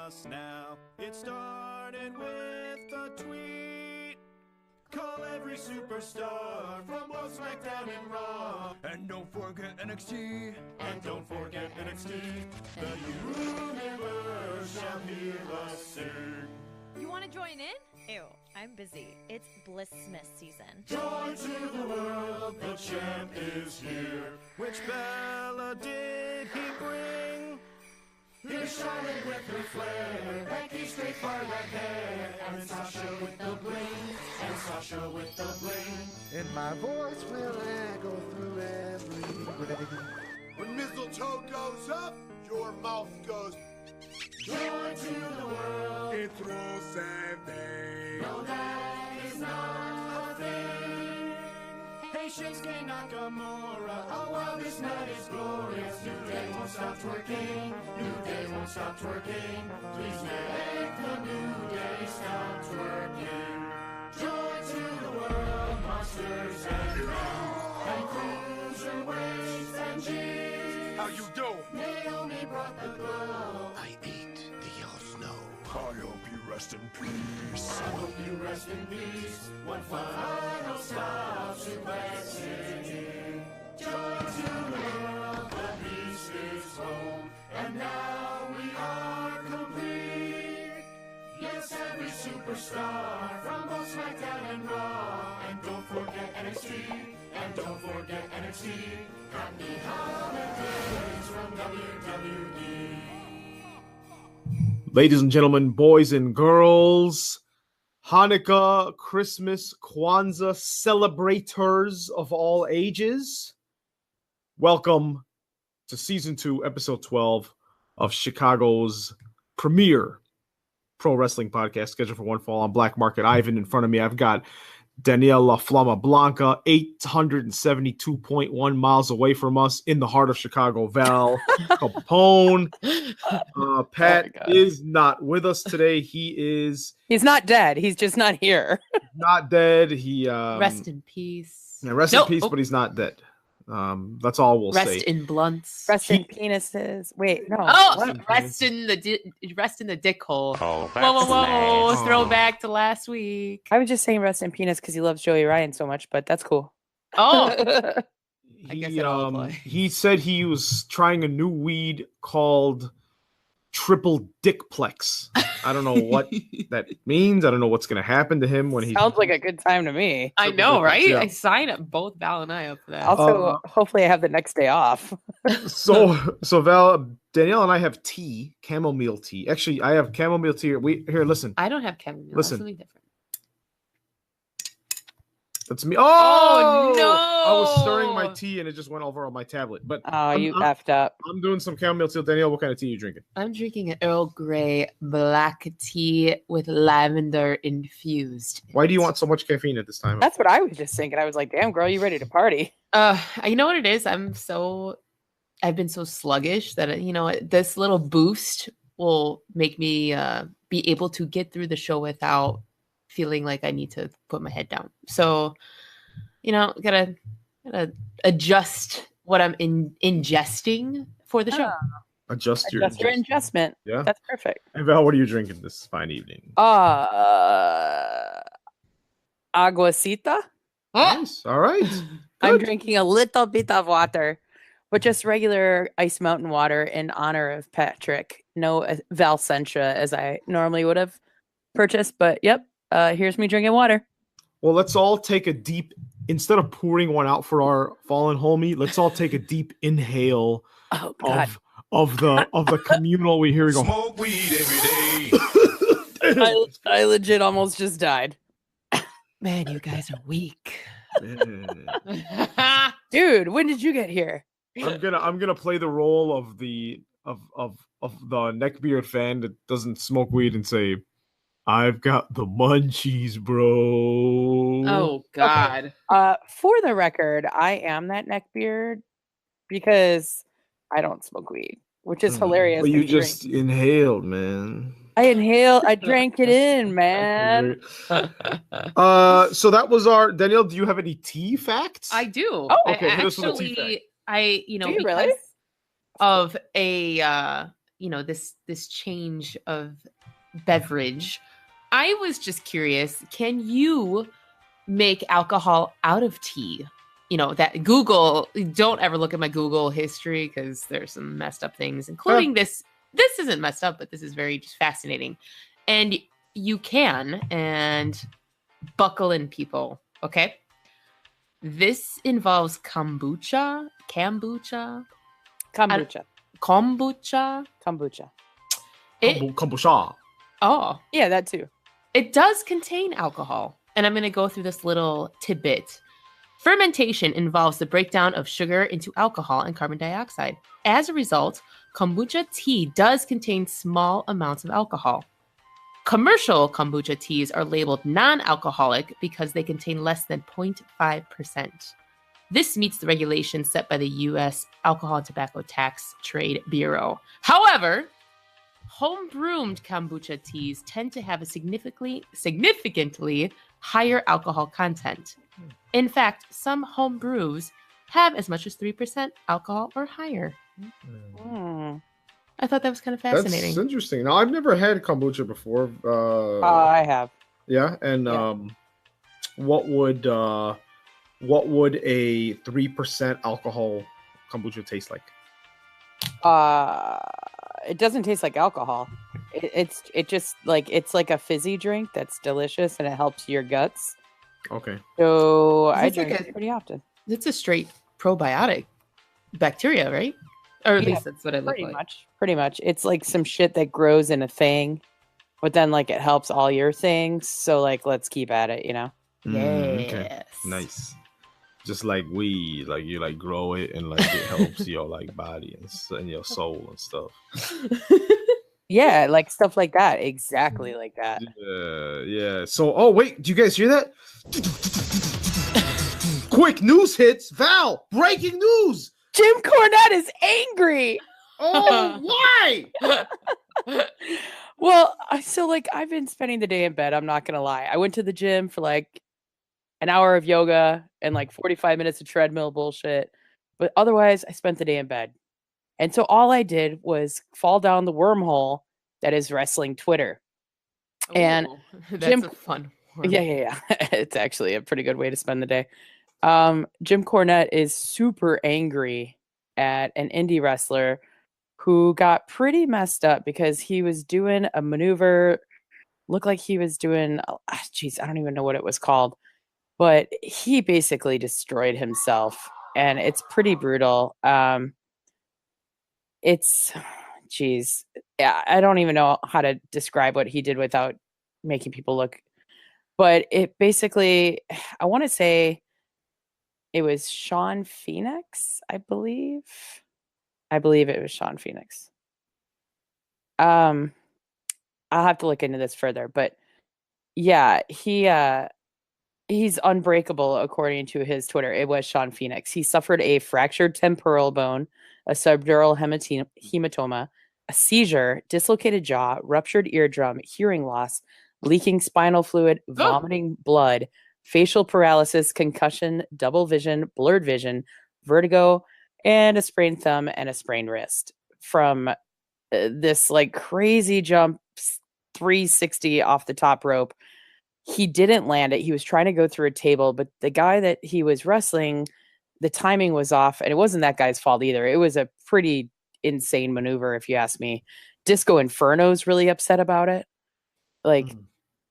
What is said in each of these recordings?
us now. It started with a tweet. Call every superstar from both SmackDown and Raw. And don't forget NXT. And don't forget NXT. The universe shall hear us sing. You want to join in? Ew, I'm busy. It's Blissmas season. Joy to the world, the champ is here. Which Bella did he bring? Here's Charlotte with her flair, Becky straight far red hair, and Sasha with the bling, and Sasha with the bling. And my voice will echo through every ring. When mistletoe goes up, your mouth goes. Joy to the world, It's Rosanne. no, that is not a thing. Hey, Shinsuke Nakamura, oh wow, this night is glorious. New Day won't stop twerking, New Day won't stop twerking. Please make the New Day stop twerking. Joy to the world, monsters and men, and cruiserweights and G's. How you doing? Naomi brought the glow. I ate the yellow snow. I hope you rest in peace. I hope you rest in peace. One final stop, suplexing. Joy to the world, the beast is home, and now we are complete. Yes, every superstar from both SmackDown and Raw, and don't forget NXT, and don't forget NXT. Happy holidays from WWE. Ladies and gentlemen, boys and girls, Hanukkah, Christmas, Kwanzaa celebrators of all ages, welcome to Season 2, Episode 12 of Chicago's premier pro wrestling podcast, scheduled for one fall on Black Market Ivan. In front of me, I've got Daniela Flama Blanca, 872.1 miles away from us in the heart of Chicago, Val Capone. Pat is not with us today. He's not dead. He's just not here. not dead. He rest in peace. Yeah, rest in peace, but he's not dead. That's all we'll say. Rest in blunts. Rest in penises. Wait, no. Oh, rest in the dick hole. Oh, Whoa. nice. Throwback to last week. I was just saying rest in penis because he loves Joey Ryan so much, but that's cool. Oh, I He, guess it'll apply. he said he was trying a new weed called Triple Dickplex. I don't know what that means. I don't know what's going to happen to him when he Sounds like a good time to me. I know, right? Yeah. I signed up both Val and I up for that. Also, hopefully I have the next day off. So Val, Danielle and I have tea, chamomile tea. Actually, I have chamomile tea. Here, listen. I don't have chamomile. Listen. That's something different. That's me. Oh, no! I was stirring my tea and it just went over on my tablet. But Oh, you effed up. I'm doing some chamomile tea. Danielle, what kind of tea are you drinking? I'm drinking an Earl Grey black tea with lavender infused. Why do you want so much caffeine at this time? That's what I was just thinking. I was like, damn, girl, you ready to party? You know what it is? I've been so sluggish that, this little boost will make me be able to get through the show without feeling like I need to put my head down. So, gotta adjust what I'm ingesting for the show. Adjust your adjustment. Yeah. That's perfect. Hey Val, what are you drinking this fine evening? Aguacita. Nice. All right. I'm drinking a little bit of water, but just regular ice mountain water in honor of Patrick. No Valsentia as I normally would have purchased, but yep. Here's me drinking water. Well, let's all take a deep, instead of pouring one out for our fallen homie, let's all take a deep inhale Oh God. of the communal. Here we go. Smoke weed every day. I legit almost just died. Man, you guys are weak. Dude, when did you get here? I'm gonna play the role of the neckbeard fan that doesn't smoke weed and say, I've got the munchies, bro. Oh God. For the record, I am that neckbeard because I don't smoke weed, which is hilarious. But you just inhaled, man. I drank it in, man. So that was our Danielle. Do you have any tea facts? I do. Oh, okay, hit us with a tea fact. I Do you because really? of a this change of beverage. I was just curious, can you make alcohol out of tea? That Google, don't ever look at my Google history because there's some messed up things, including this. This isn't messed up, but this is very just fascinating. And you can, and buckle in, people. Okay. This involves kombucha. Kombucha. Kombucha. Oh. Yeah, that too. It does contain alcohol. And I'm going to go through this little tidbit. Fermentation involves the breakdown of sugar into alcohol and carbon dioxide. As a result, kombucha tea does contain small amounts of alcohol. Commercial kombucha teas are labeled non-alcoholic because they contain less than 0.5%. This meets the regulations set by the U.S. Alcohol and Tobacco Tax Trade Bureau. However, home-brewed kombucha teas tend to have a significantly higher alcohol content. In fact, some home brews have as much as 3% alcohol or higher. I thought that was kind of fascinating. That's interesting. Now, I've never had kombucha before. I have. Yeah, and what would a 3% alcohol kombucha taste like? It doesn't taste like alcohol. It's like a fizzy drink that's delicious and it helps your guts. Okay. So I drink it pretty often. It's a straight probiotic bacteria, right? Or at least that's what it looks like. Pretty much. It's like some shit that grows in a thing, but then like it helps all your things. So like, let's keep at it, Yes. Okay. Nice. Just like weed, like you like grow it and like it helps your like body and your soul and stuff. Yeah, like stuff like that. Exactly like that. Yeah. So, oh wait, do you guys hear that? Quick news hits. Val, breaking news. Jim Cornette is angry. Oh, why? Well, so like I've been spending the day in bed. I'm not gonna lie. I went to the gym for like an hour of yoga and like 45 minutes of treadmill bullshit. But otherwise, I spent the day in bed. And so all I did was fall down the wormhole that is wrestling Twitter. Ooh, and that's a fun one. Yeah. It's actually a pretty good way to spend the day. Jim Cornette is super angry at an indie wrestler who got pretty messed up because he was doing a maneuver, looked like he was doing, I don't even know what it was called, but he basically destroyed himself and it's pretty brutal. Yeah, I don't even know how to describe what he did without making people look, but it basically, I want to say it was Sean Phoenix, I believe it was Sean Phoenix. I'll have to look into this further, but yeah, he's unbreakable according to his Twitter. It was Sean Phoenix. He suffered a fractured temporal bone, a subdural hematoma, a seizure, dislocated jaw, ruptured eardrum, hearing loss, leaking spinal fluid, vomiting blood, facial paralysis, concussion, double vision, blurred vision, vertigo, and a sprained thumb and a sprained wrist from this like crazy jump 360 off the top rope. He didn't land it. He was trying to go through a table, but the guy that he was wrestling, the timing was off, and it wasn't that guy's fault either. It was a pretty insane maneuver, if you ask me. Disco Inferno's really upset about it. Like,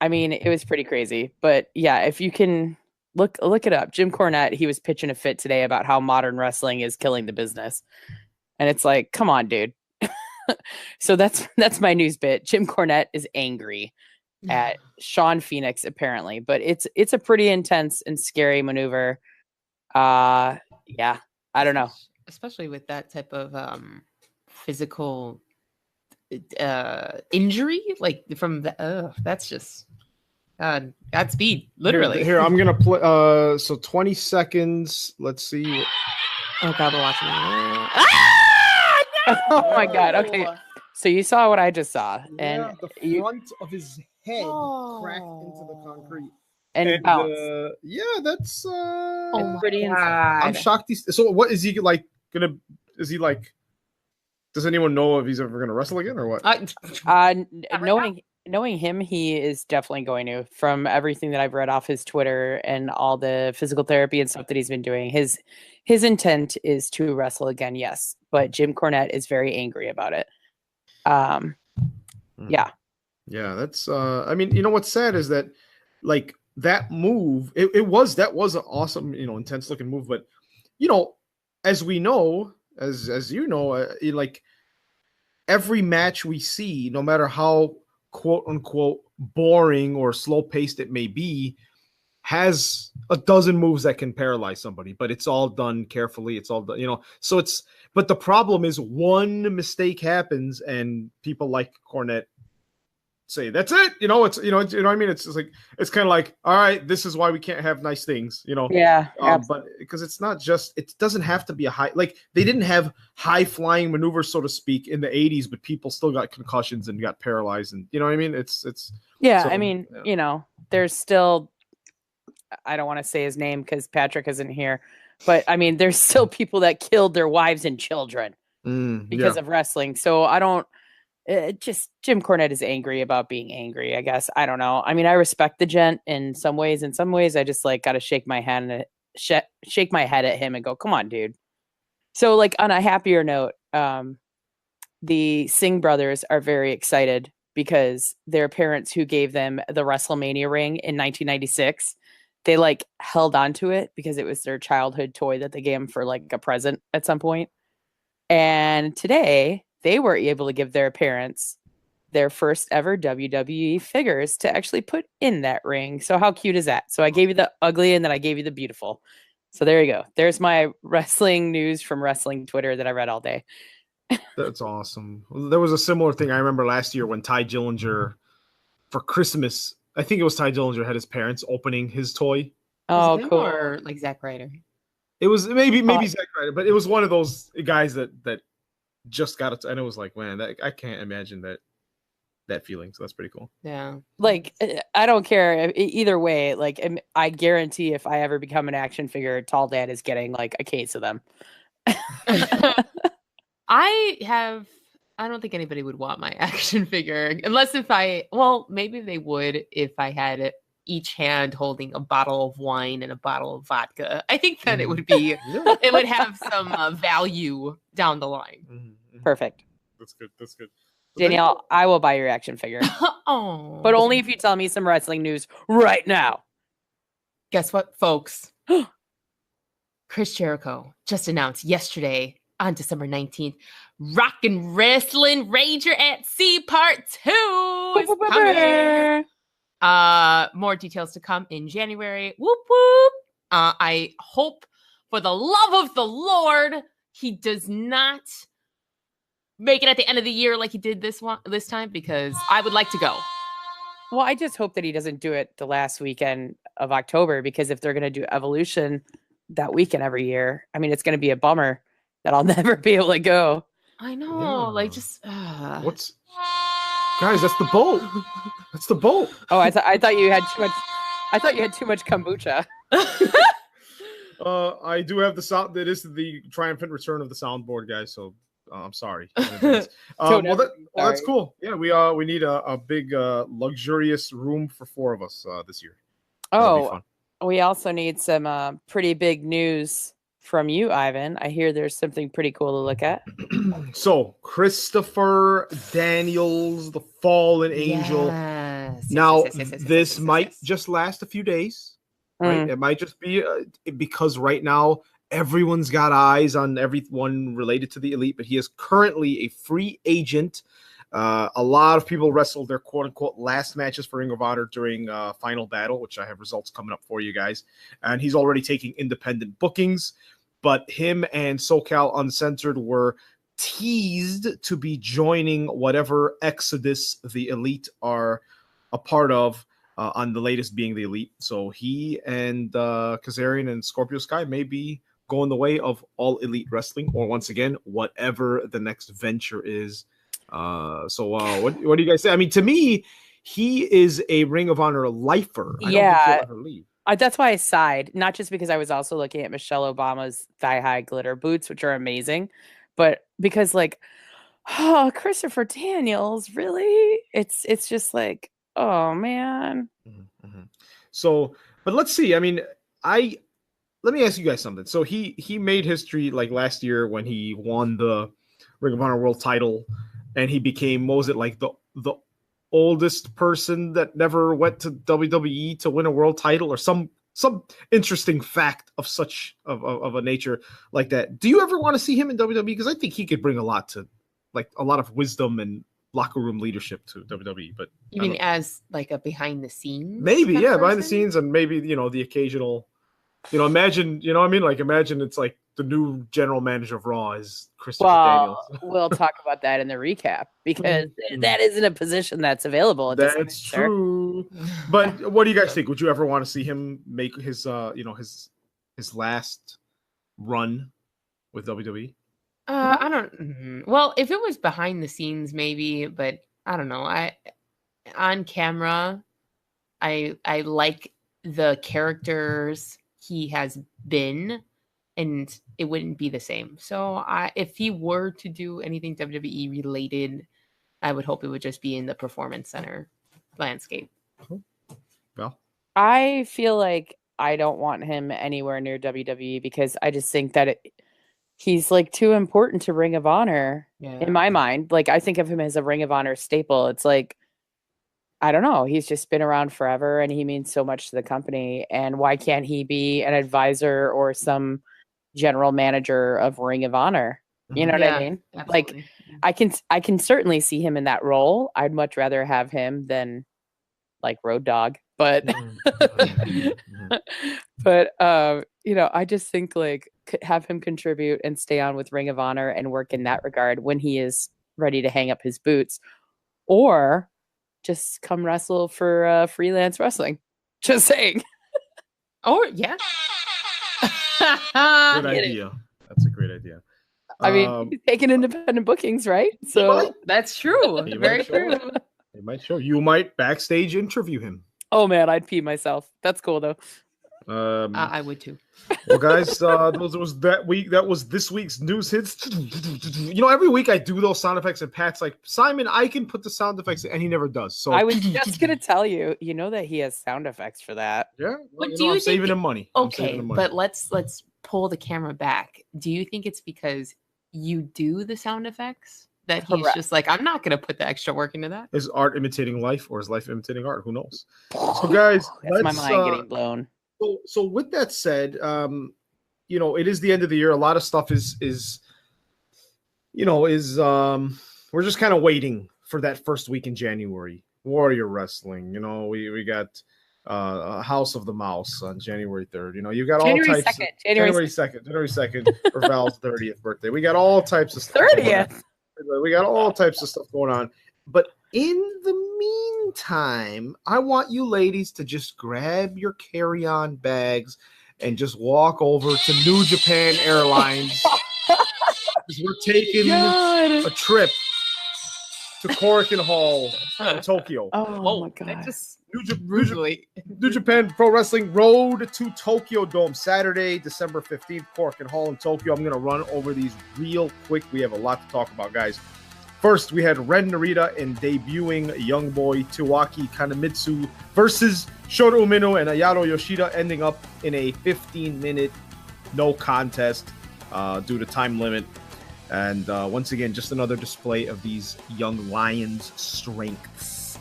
I mean, it was pretty crazy. But yeah, if you can look it up. Jim Cornette, he was pitching a fit today about how modern wrestling is killing the business. And it's like, come on, dude. So that's my news bit. Jim Cornette is angry at Sean Phoenix, apparently, but it's a pretty intense and scary maneuver. Yeah, I don't know. Especially with that type of physical injury, like from the that's just Godspeed, literally. Here, I'm gonna play. So 20 seconds. Let's see. Oh God, we're watching. Oh my God. Okay, so you saw what I just saw, and the front of his head cracked into the concrete and bounced. Yeah, that's pretty insane. I'm shocked. So what is he like gonna? Is he like Does anyone know if he's ever going to wrestle again or what? Knowing him, he is definitely going to. From everything that I've read off his Twitter and all the physical therapy and stuff that he's been doing, his intent is to wrestle again. Yes, but Jim Cornette is very angry about it. Yeah. Yeah, that's I mean, you know what's sad is that like that move, that was an awesome, intense looking move, but as we know, as you know, like every match we see, no matter how quote unquote boring or slow paced it may be, has a dozen moves that can paralyze somebody, but it's all done carefully. It's all done, so but the problem is one mistake happens and people like Cornette say that's it. It's what I mean. It's just like it's kind of like, all right, this is why we can't have nice things. Yeah. But because it's not just, it doesn't have to be a high, like they didn't have high flying maneuvers, so to speak, in the 80s, but people still got concussions and got paralyzed, and you know what I mean. It's yeah. so, I mean, there's still, I don't want to say his name because Patrick isn't here, but I mean, there's still people that killed their wives and children because of wrestling. So I don't. Just Jim Cornette is angry about being angry, I guess. I don't know. I mean, I respect the gent in some ways. In some ways, I just like got to shake my head at him and go, "Come on, dude." So, like on a happier note, the Singh brothers are very excited because their parents, who gave them the WrestleMania ring in 1996, they like held on to it because it was their childhood toy that they gave them for like a present at some point. And today, they were able to give their parents their first ever WWE figures to actually put in that ring. So how cute is that? So I gave you the ugly and then I gave you the beautiful. So there you go. There's my wrestling news from wrestling Twitter that I read all day. That's awesome. There was a similar thing I remember last year when Ty Dillinger, for Christmas, I think it was Ty Dillinger, had his parents opening his toy. Oh, cool. Or like Zack Ryder. It was maybe Zack Ryder, but it was one of those guys that just got it, and it was like, man, I can't imagine that feeling. So that's pretty cool. Yeah, like I don't care either way. Like I guarantee, if I ever become an action figure, Tall Dad is getting like a case of them. I don't think anybody would want my action figure unless maybe they would if I had each hand holding a bottle of wine and a bottle of vodka. I think that it would be, it would have some value down the line. Perfect. That's good. Danielle, I will buy your action figure. Oh, but only if you tell me some wrestling news right now. Guess what, folks? Chris Jericho just announced yesterday on December 19th, Rock and Wrestling Rager at Sea Part 2 is coming. More details to come in January. Whoop whoop. I hope, for the love of the Lord, he does not make it at the end of the year like he did this time, because I would like to go. Well, I just hope that he doesn't do it the last weekend of October, because if they're going to do Evolution that weekend every year, I mean, it's going to be a bummer that I'll never be able to go. I know, like just what's guys? That's the boat. That's the boat. Oh, I thought you had too much. I thought you had too much kombucha. I do have the sound. It is the triumphant return of the soundboard, guys. So I'm sorry. That's cool. Yeah, we need a big luxurious room for 4 of us this year. Oh, we also need some pretty big news from you, Ivan. I hear there's something pretty cool to look at. So, Christopher Daniels, the Fallen Angel. Now, this might just last a few days. Right? It might just be because right now everyone's got eyes on everyone related to the Elite, but he is currently a free agent. A lot of people wrestled their quote-unquote last matches for Ring of Honor during Final Battle, which I have results coming up for you guys. And he's already taking independent bookings. But him and SoCal Uncensored were teased to be joining whatever exodus the Elite are a part of, on the latest being the Elite. So he and Kazarian and Scorpio Sky may be going the way of All Elite Wrestling, or once again, whatever the next venture is. What do you guys say? I mean, to me, he is a Ring of Honor lifer. I don't think he'll ever leave. That's why I sighed, not just because I was also looking at Michelle Obama's thigh-high glitter boots, which are amazing, but because, like, Oh, Christopher Daniels, really? It's just like, oh man. So, but let's see. I mean, let me ask you guys something. So he made history like last year when he won the Ring of Honor World Title, and he became, what was it, like the oldest person that never went to WWE to win a world title, or some interesting fact of such of a nature like that. Do you ever want to see him in WWE? Because I think he could bring a lot of wisdom and locker room leadership to WWE. But You mean as like a behind the scenes? maybe, kind yeah, of behind the person? scenes, and maybe, the occasional, imagine, you know what I mean? Like, imagine it's like the new general manager of Raw is Christopher Daniels. Well, we'll talk about that in the recap because Mhm. that isn't a position that's available. At this That's point, sir. true. But what do you guys think? Would you ever want to see him make his his last run with WWE? I don't. Well, if it was behind the scenes, maybe, but I don't know. On camera, I like the characters he has been, and it wouldn't be the same. So, if he were to do anything WWE related, I would hope it would just be in the Performance Center landscape. Well, I feel like I don't want him anywhere near WWE because I just think that he's like too important to Ring of Honor in my mind. Like, I think of him as a Ring of Honor staple. It's like, I don't know. He's just been around forever and he means so much to the company. And why can't he be an advisor or some general manager of Ring of Honor? You know what I mean? Absolutely. Like, I can certainly see him in that role. I'd much rather have him than like Road Dogg. But but I just think like have him contribute and stay on with Ring of Honor and work in that regard when he is ready to hang up his boots, or just come wrestle for freelance wrestling. Just saying. Oh yeah. good Get it. idea. That's a great idea. I mean, he's taking independent bookings, right? might. So That's true. He Very might show true. up. It might show. You might backstage interview him. oh man, I'd pee myself. That's cool though. I would too. Well, guys, that was this week's news hits. Every week I do those sound effects, and Pat's like, Simon, I can put the sound effects in, and he never does. So I was just gonna tell you, that he has sound effects for that. yeah, But well, do you I'm think saving him money. I'm saving Okay, him money. but let's pull the camera back. Do you think it's because you do the sound effects that he's Correct. just like, I'm not gonna put the extra work into that? Is art imitating life, or is life imitating art? Who knows? So, guys, That's my let's, mind getting blown. So with that said, it is the end of the year. A lot of stuff is we're just kind of waiting for that first week in January. Warrior Wrestling, we got House of the Mouse on January 3rd. You got all January types. 2nd. January 2nd for Val's 30th birthday. We got all types of stuff. going on. 30th. We got all types of stuff going on. But in the meantime, I want you ladies to just grab your carry-on bags and just walk over to New Japan Airlines. We're taking a trip to Korakuen Hall in Tokyo. Oh my god. That just New Japan Pro Wrestling Road to Tokyo Dome, Saturday, December 15th, Korakuen Hall in Tokyo. I'm going to run over these real quick. We have a lot to talk about, guys. First, we had Ren Narita and debuting young boy Tawaki Kanamitsu versus Shota Umino and Ayato Yoshida, ending up in a 15-minute no contest due to time limit. And once again, just another display of these young lions' strengths.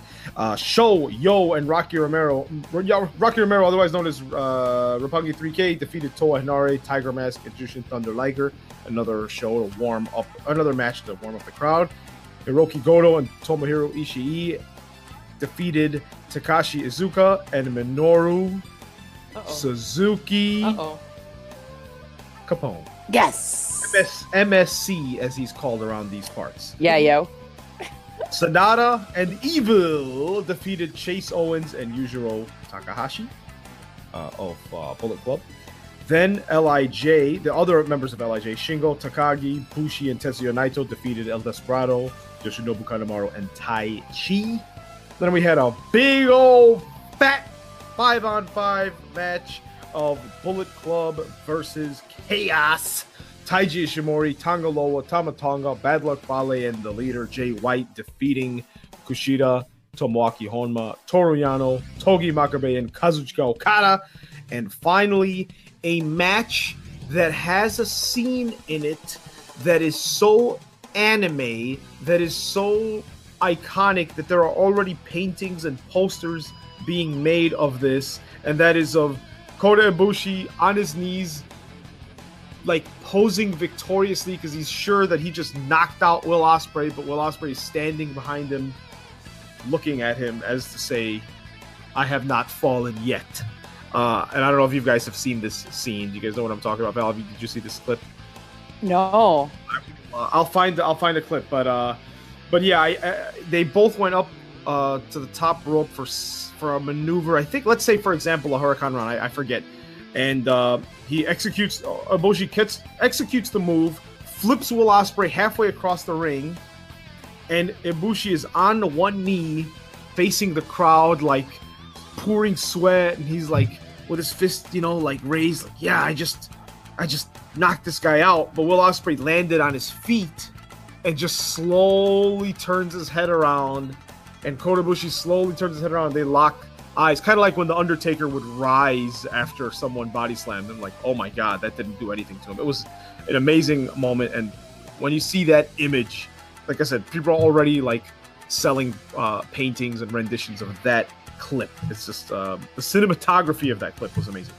Sho, Yo, and Rocky Romero, otherwise known as Roppongi 3K, defeated Toa Hinare, Tiger Mask, and Jushin Thunder Liger. Another match to warm up the crowd. Hiroki Goto and Tomohiro Ishii defeated Takashi Iizuka and Minoru Suzuki Capone. Yes. MSC, as he's called around these parts. Yeah, yo. Sonata and Evil defeated Chase Owens and Yujiro Takahashi of Bullet Club. Then LIJ, the other members of LIJ, Shingo, Takagi, Bushi, and Tetsuya Naito defeated El Desperado, Yoshinobu Kanemaru, and Tai Chi. Then we had a big old fat 5-on-5 match of Bullet Club versus Chaos. Taiji Ishimori, Tonga Loa, Tama Tonga, Bad Luck Fale, and the leader Jay White defeating Kushida, Tomoaki Honma, Toru Yano, Togi Makabe, and Kazuchika Okada. And finally, a match that has a scene in it that is so anime, that is so iconic that there are already paintings and posters being made of this, and that is of Kota Ibushi on his knees, like posing victoriously because he's sure that he just knocked out Will Ospreay, but Will Ospreay is standing behind him, looking at him as to say, I have not fallen yet. And I don't know if you guys have seen this scene. Do you guys know what I'm talking about? Val, did you see this clip? No. I'll find a clip, but yeah, they both went up to the top rope for a maneuver. I think, let's say for example, a Hurricane Run. I forget, and he executes. Ibushi executes the move, flips Will Ospreay halfway across the ring, and Ibushi is on one knee, facing the crowd, like pouring sweat, and he's like with his fist, like raised, like, yeah, I just knocked this guy out. But Will Ospreay landed on his feet and just slowly turns his head around, and Kota Ibushi slowly turns his head around, and they lock eyes, kind of like when the Undertaker would rise after someone body slammed him. Like, oh my god, that didn't do anything to him. It was an amazing moment, and when you see that image, like I said, people are already like selling paintings and renditions of that clip. It's just the cinematography of that clip was amazing.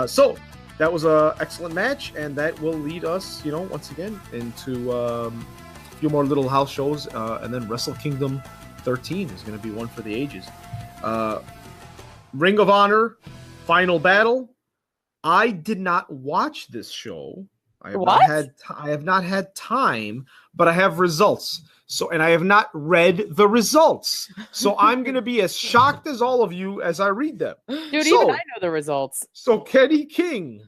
So that was an excellent match, and that will lead us, once again into a few more little house shows, and then Wrestle Kingdom 13 is going to be one for the ages. Ring of Honor Final Battle. I did not watch this show. I have not had time, but I have results. So, and I have not read the results. So I'm going to be as shocked as all of you as I read them. Dude, even I know the results. So Kenny King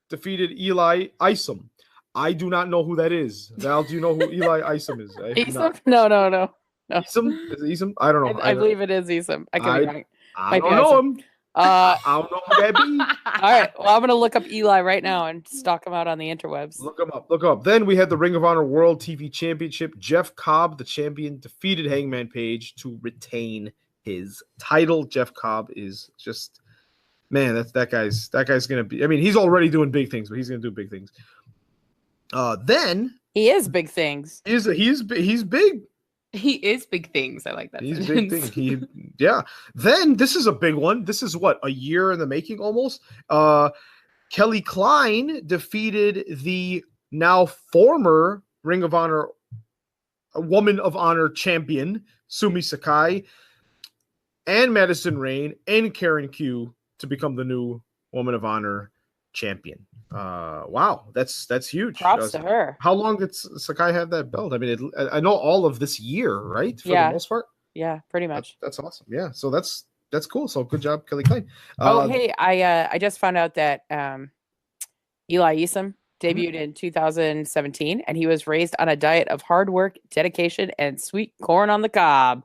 defeated Eli Isom. I do not know who that is. Val, do you know who Eli Isom is? Isom? No. Isom? Is it Isom? I don't know. I believe it is Isom. I could be wrong. I don't know him. I don't know who that be. All right. Well, I'm going to look up Eli right now and stalk him out on the interwebs. Look him up. Then we had the Ring of Honor World TV Championship. Jeff Cobb, the champion, defeated Hangman Page to retain his title. Jeff Cobb is just, man, that guy's going to be, I mean, he's already doing big things, but he's going to do big things. Then he is big things. He's big. He is big things. I like that. He's big things. Yeah. Then this is a big one. This is what, a year in the making almost. Kelly Klein defeated the now former Ring of Honor Woman of Honor champion Sumi Sakai and Madison Rayne and Karen Q to become the new Woman of Honor champion. Wow, that's huge. Props to her. How long did Sakai have that belt? I mean, I know all of this year, right? For the most part. Yeah, pretty much. That's awesome. Yeah, so that's cool. So good job, Kelly Klein. Hey, I just found out that Eli Isom debuted in 2017, and he was raised on a diet of hard work, dedication, and sweet corn on the cob.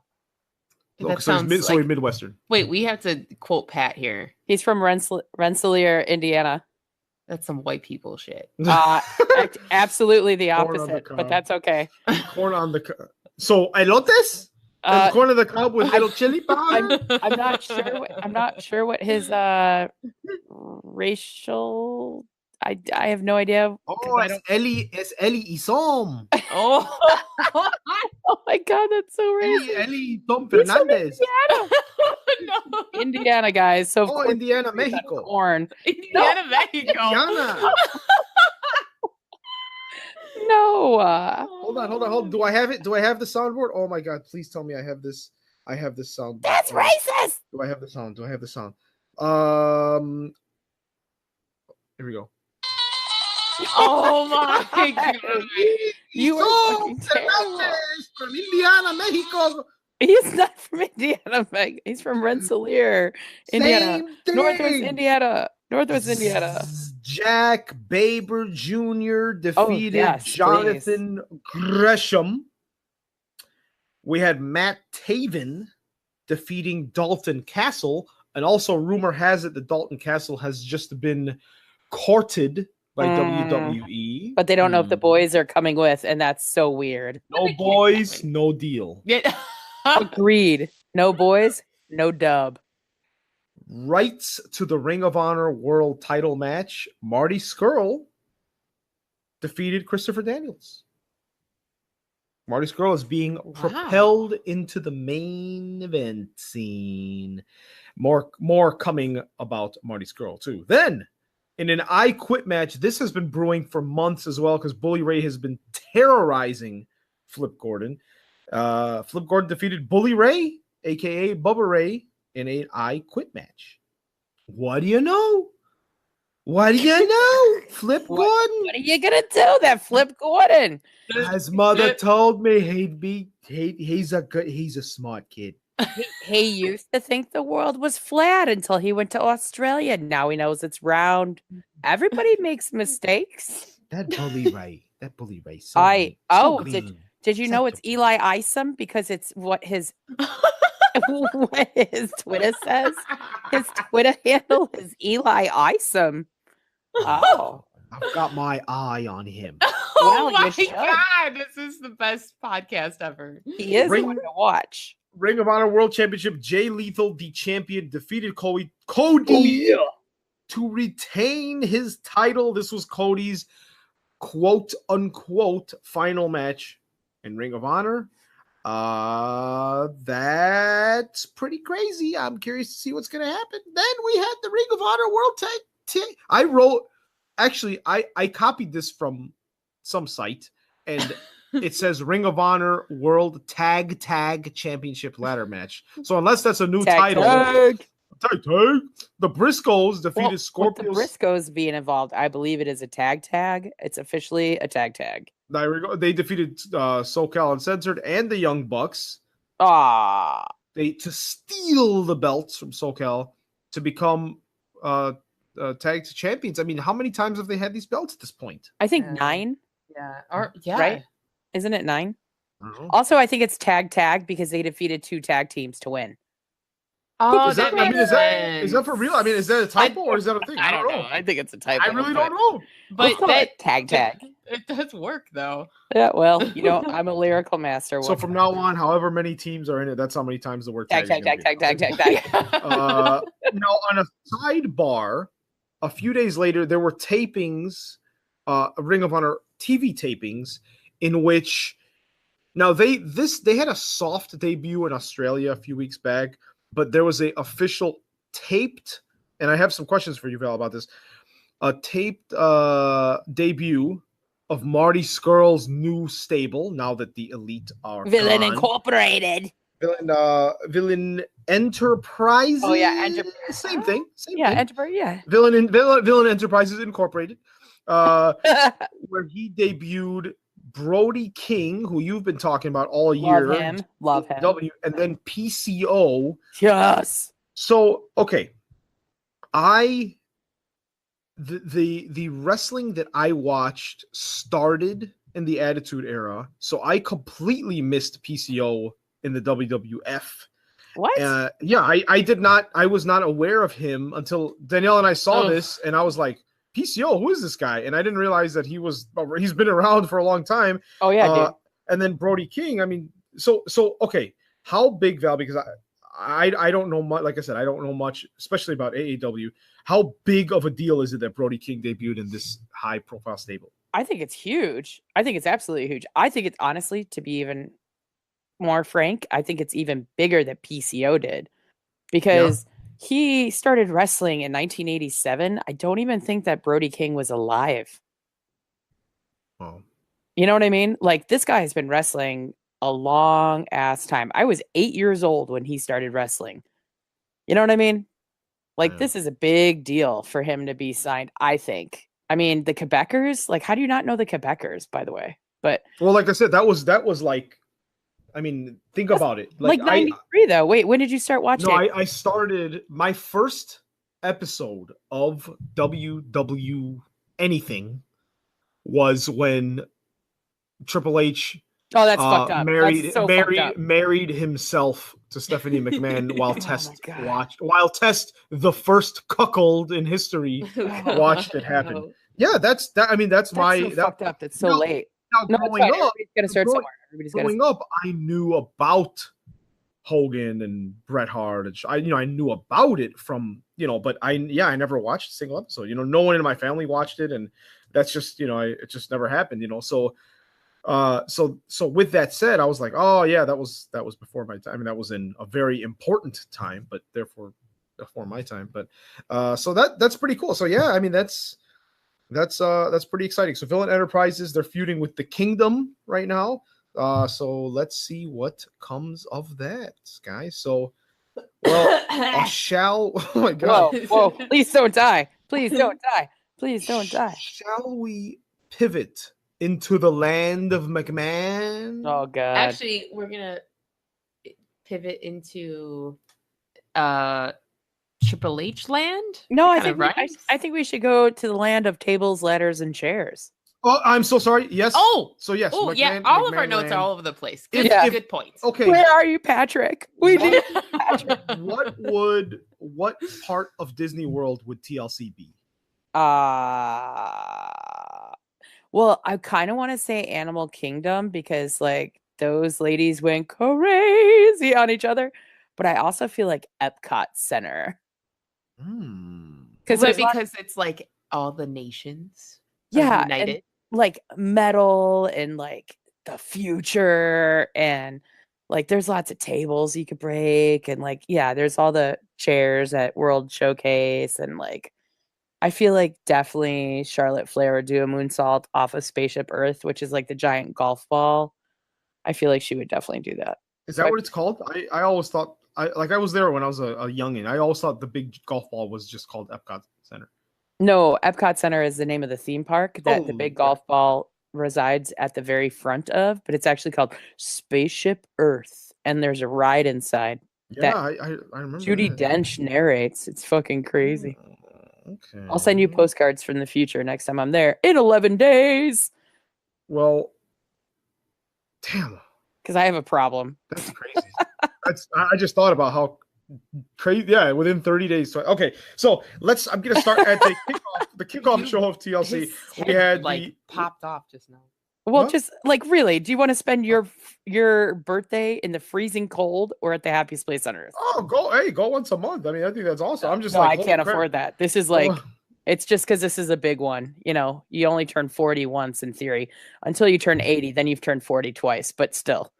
That sounds like Midwestern. Wait, we have to quote Pat here. He's from Rensselaer, Indiana. That's some white people shit. Absolutely the opposite, but that's okay. Corn on the cob. So elotes? And corn on the cob with little chili powder? I'm not sure what his racial. I have no idea. Oh, it's Eli Isom. Oh. Oh my god, that's so racist. Eli Tom Fernandez. No. Indiana, guys. So Indiana, Mexico. Corn. Indiana, Mexico. Indiana. No. Hold on. Do I have it? Do I have the soundboard? Oh my god, please tell me I have this. I have this sound. That's racist. Do I have the sound? Here we go. Oh my god. You are fucking terrible. From Indiana, Mexico. He's not from Indiana, Meg. He's from Rensselaer, Indiana. Northwest Indiana. Jack Baber Jr. defeated Jonathan Gresham. We had Matt Taven defeating Dalton Castle. And also, rumor has it that Dalton Castle has just been courted like WWE. But they don't know if the boys are coming with, and that's so weird. No boys, no deal. Yeah. Agreed. No boys, no dub. Rights to the Ring of Honor World Title match. Marty Scurll defeated Christopher Daniels. Marty Scurll is being propelled into the main event scene. More coming about Marty Scurll too. Then, in an I Quit match, this has been brewing for months as well because Bully Ray has been terrorizing Flip Gordon. Flip Gordon defeated Bully Ray, aka Bubba Ray, in an I Quit match. What do you know? What do you know, Flip Gordon? What are you gonna do, that Flip Gordon? His mother told me he's a smart kid. He used to think the world was flat until he went to Australia. Now he knows it's round. Everybody makes mistakes. That Bully Ray. Did you know it's Eli Isom because it's what his what his Twitter says? His Twitter handle is Eli Isom. Oh, I've got my eye on him. Oh Well, my you should. God, this is the best podcast ever. he is one to watch. Ring of Honor World Championship. Jay Lethal, the champion, defeated Cody to retain his title. This was Cody's quote unquote final match in Ring of Honor. That's pretty crazy. I'm curious to see what's going to happen. Then we had the Ring of Honor World I copied this from some site, and it says Ring of Honor World Tag Championship ladder match. So unless that's a new title, tag. The Briscoes defeated Scorpios. With the Briscoes being involved, I believe it is a tag. It's officially a tag. There we go. They defeated SoCal Uncensored and the Young Bucks. To steal the belts from SoCal to become tag champions. I mean, how many times have they had these belts at this point? I think 9. Yeah. Right? Isn't it 9? I Also, I think it's tag because they defeated 2 tag teams to win. Oh, is that for real? I mean, is that a typo or is that a thing? I don't know. I think it's a typo. I really don't know. But that tag. It does work though. Yeah, well, I'm a lyrical master. So from now on, however many teams are in it, that's how many times the word tag. Now, on a sidebar, a few days later, there were tapings, Ring of Honor TV tapings, in which now they had a soft debut in Australia a few weeks back, but there was a official taped, and I have some questions for you, Val, about this. A taped debut of Marty Scurll's new stable. Now that the Elite are Villain gone. Incorporated. Villain Enterprises. Oh yeah, same thing. Enterprise. Yeah. Villain Enterprises Incorporated, where he debuted Brody King, who you've been talking about all year. Love him. And then PCO. Yes. So okay, the wrestling that I watched started in the Attitude Era, so I completely missed PCO in the WWF. What? Yeah, I did not. I was not aware of him until Danielle and I saw this, and I was like, PCO, who is this guy? And I didn't realize that he's been around for a long time. Oh yeah, dude. And then Brody King. I mean, so okay, how big, Val? Because I don't know much. Like I said, I don't know much, especially about AAW. How big of a deal is it that Brody King debuted in this high-profile stable? I think it's huge. I think it's absolutely huge. I think it's honestly, to be even more frank, I think it's even bigger than PCO did, because he started wrestling in 1987. I don't even think that Brody King was alive. Oh. You know what I mean? Like, this guy has been wrestling a long ass time. I was 8 years old when he started wrestling. You know what I mean? Like, this is a big deal for him to be signed, I think. I mean, the Quebecers, like, how do you not know the Quebecers, by the way? But well, like I said, that was like, I mean, think about it. Like 93, though. Wait, when did you start watching? No, I started my first episode of WW anything was when Triple H fucked up. married himself to Stephanie McMahon while Test the first cuckold in history watched it happen. Yeah, that's that. I mean, that's my so fucked up. That's so No, late. now No, it's growing fine. up. Everybody's got to start growing- somewhere. Everybody's got to. Growing up, I knew about Hogan and Bret Hart, and I knew about it from but I never watched a single episode. No one in my family watched it, and that's just it just never happened. So with that said, I was like, oh yeah, that was before my time. I mean, that was in a very important time, but therefore before my time. But so that's pretty cool. So yeah, I mean that's pretty exciting. So Villain Enterprises, they're feuding with the Kingdom right now. So let's see what comes of that, guys. So, well, oh my God. Whoa, please don't die. Please don't die. Please don't die. Shall we pivot into the land of McMahon? Oh God. Actually, we're gonna pivot into Triple H land. No, I Kinda think rhymes. I think we should go to the land of tables, ladders, and chairs. Oh, I'm so sorry. Yes. Oh, So yes. oh yeah. McMahon- All of our McMahon notes land. are all over the place. Good, Yeah. good points. Okay. Where are you, Patrick? We need Patrick. What part of Disney World would TLC be? Well, I kind of want to say Animal Kingdom because like those ladies went crazy on each other, but I also feel like Epcot Center Because Is it because it's like all the nations are yeah, and, united? like metal and like the future and like there's lots of tables you could break and like there's all the chairs at World Showcase and like I feel like definitely Charlotte Flair would do a moonsault off of Spaceship Earth, which is like the giant golf ball. I feel like she would definitely do that. Is that what it's called? I always thought I was there when I was a youngin. I always thought the big golf ball was just called Epcot Center. No, Epcot Center is the name of the theme park that the big golf ball resides at the very front of, but it's actually called Spaceship Earth, and there's a ride inside. Yeah, that I remember. Judi that. Dench narrates. It's fucking crazy. Okay. I'll send you postcards from the future next time I'm there in 11 days Well, damn, because I have a problem. that's crazy. I just thought about how crazy. Yeah, within 30 days. So, okay, so I'm gonna start at the kickoff show of TLC. His We head, had like popped off just now. Well, What? just like really, do you want to spend your birthday in the freezing cold or at the happiest place on earth? go once a month. I mean, I think that's awesome. I'm just No, like, I holy can't crap. afford that. This is like Oh. it's just because this is a big one. You only turn 40 once in theory. Until you turn 80, then you've turned 40 twice. But still,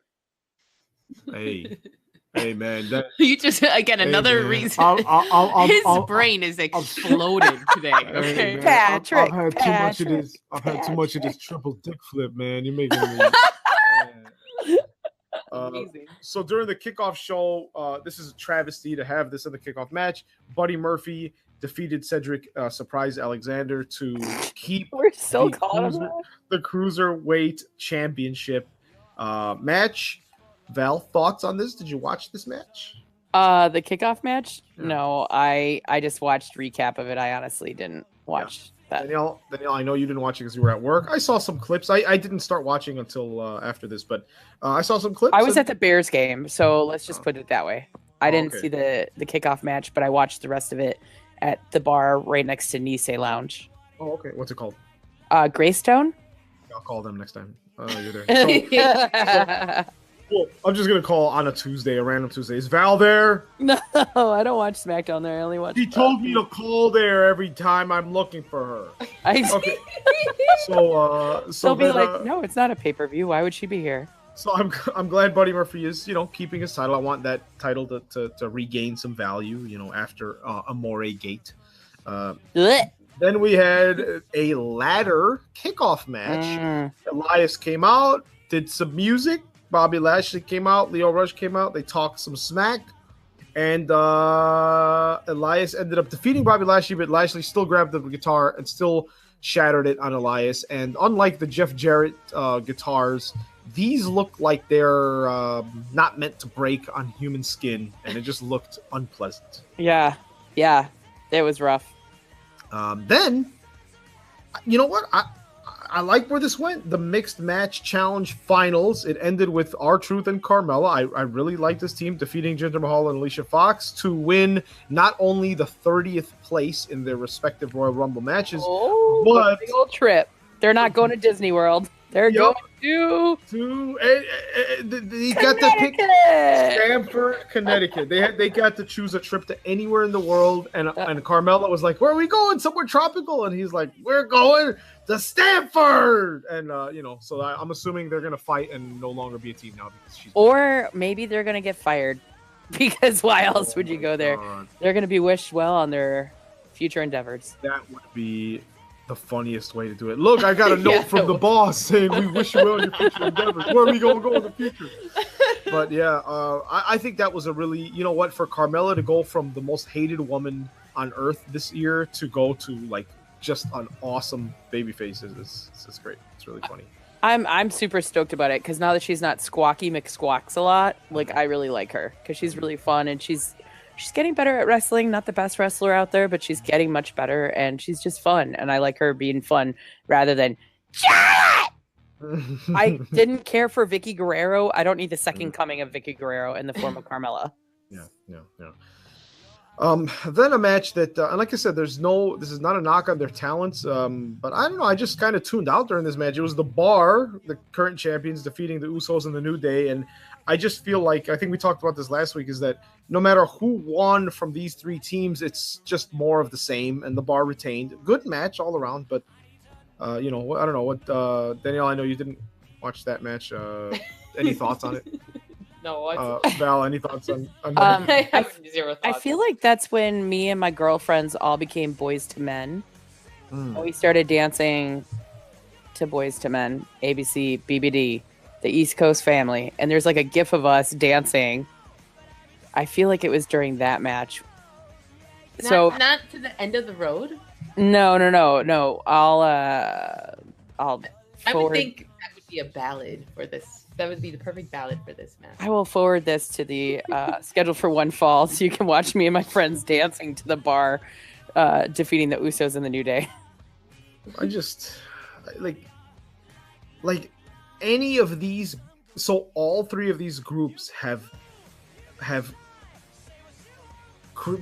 Hey, man. You just again another man. reason. His I'll- brain is exploded today. Okay. Hey, man, Patrick, I've had too much of this. I've had too much of this triple dick flip, man. You're making me. Amazing. So during the kickoff show, this is a travesty to have this in the kickoff match. Buddy Murphy defeated Cedric Surprise Alexander to keep we're still the calling him the cruiserweight championship match. Val, thoughts on this? Did you watch this match? the kickoff match. Yeah. No, I just watched recap of it. I honestly didn't watch that. Danielle, I know you didn't watch it because you were at work. I saw some clips. I didn't start watching until after this, but I saw some clips. I was and- at the Bears game, so let's just put it that way. I didn't okay. see the kickoff match, but I watched the rest of it at the bar right next to Nice Lounge. Oh, okay. What's it called? Greystone. I'll call them next time. You're there. Well, I'm just gonna call on a random Tuesday. Is Val there? No, I don't watch SmackDown there. I only watch. She told me to call there every time I'm looking for her. Okay. So They'll be then, like, no, it's not a pay per view. Why would she be here? So I'm glad Buddy Murphy is keeping his title. I want that title to regain some value. After Amore Gate. Blech. Then we had a ladder kickoff match. Mm. Elias came out, did some music. Bobby Lashley came out. Leo Rush came out. They talked some smack. And Elias ended up defeating Bobby Lashley, but Lashley still grabbed the guitar and still shattered it on Elias. And unlike the Jeff Jarrett guitars, these look like they're not meant to break on human skin. And it just looked unpleasant. Yeah, it was rough. Then, you know what? I like where this went. The mixed match challenge finals. It ended with R-Truth and Carmella. I really like this team defeating Jinder Mahal and Alicia Fox to win not only the 30th place in their respective Royal Rumble matches, but big old trip. They're not going to Disney World. They're going to they got to pick Stamford, Connecticut. They got to choose a trip to anywhere in the world, and Carmella was like, "Where are we going? Somewhere tropical?" And he's like, "We're going to Stamford." And so I'm assuming they're gonna fight and no longer be a team now because she's. Or maybe they're gonna get fired, because why else would you go there? God. They're gonna be wished well on their future endeavors. That would be the funniest way to do it. Look, I got a note from the boss saying we wish you well in your future endeavors. Where are we going to go in the future? But yeah, I think that was a really, for Carmella to go from the most hated woman on earth this year to go to like just an awesome babyface is great. It's really funny. I'm super stoked about it because now that she's not Squawky McSquawks a lot, like I really like her because she's really fun and she's getting better at wrestling. Not the best wrestler out there, but she's getting much better, and she's just fun. And I like her being fun rather than I didn't care for Vicky Guerrero. I don't need the second coming of Vicky Guerrero in the form of Carmella. Yeah. Then a match that, and like I said, this is not a knock on their talents, but I don't know. I just kind of tuned out during this match. It was the Bar, the current champions, defeating the Usos and the New Day, and I just feel like, I think we talked about this last week, is that no matter who won from these three teams, it's just more of the same, and the Bar retained. Good match all around, but, I don't know what, Danielle, I know you didn't watch that match. Any thoughts on it? No. Val, any thoughts on I have zero thoughts. I feel like that's when me and my girlfriends all became boys to men. And we started dancing to Boys to Men, ABC, BBD, the East Coast family. And there's like a gif of us dancing. I feel like it was during that match. Not to the end of the road? No. I'll I would forward. think that would be a ballad for this. That would be the perfect ballad for this match. I will forward this to the schedule for one fall so you can watch me and my friends dancing to the Bar, defeating the Usos in the New Day. I just like any of these. So all three of these groups have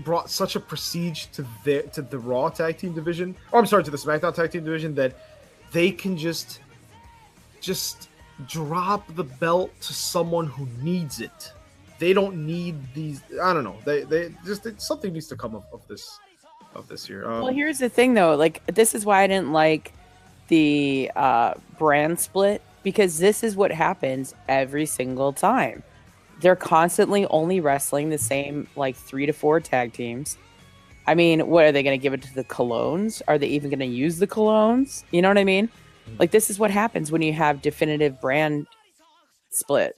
brought such a prestige to the Raw tag team division. Or I'm sorry, to the SmackDown tag team division, that they can just drop the belt to someone who needs it. They don't need these. I don't know. They just something needs to come of this year. Well, here's the thing, though. Like, this is why I didn't like the brand split, because this is what happens every single time. They're constantly only wrestling the same, like, 3 to 4 tag teams. I mean, what are they going to give it to the Colognes? Are they even going to use the Colognes? You know what I mean? Like, this is what happens when you have definitive brand split.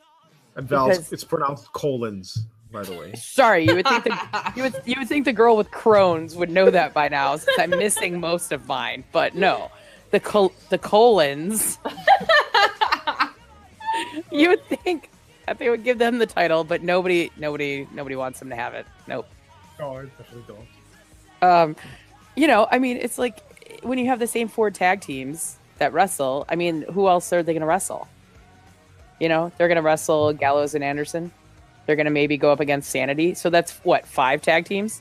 And Val, it's pronounced colons, by the way. Sorry, you would think you would think the girl with Crohn's would know that by now, since I'm missing most of mine. But no, the colons. You would think that they would give them the title, but nobody wants them to have it. Nope. Oh, I definitely don't. I mean, it's like when you have the same 4 tag teams that wrestle. I mean, who else are they going to wrestle? They're going to wrestle Gallows and Anderson. They're going to maybe go up against Sanity. So that's what, 5 tag teams?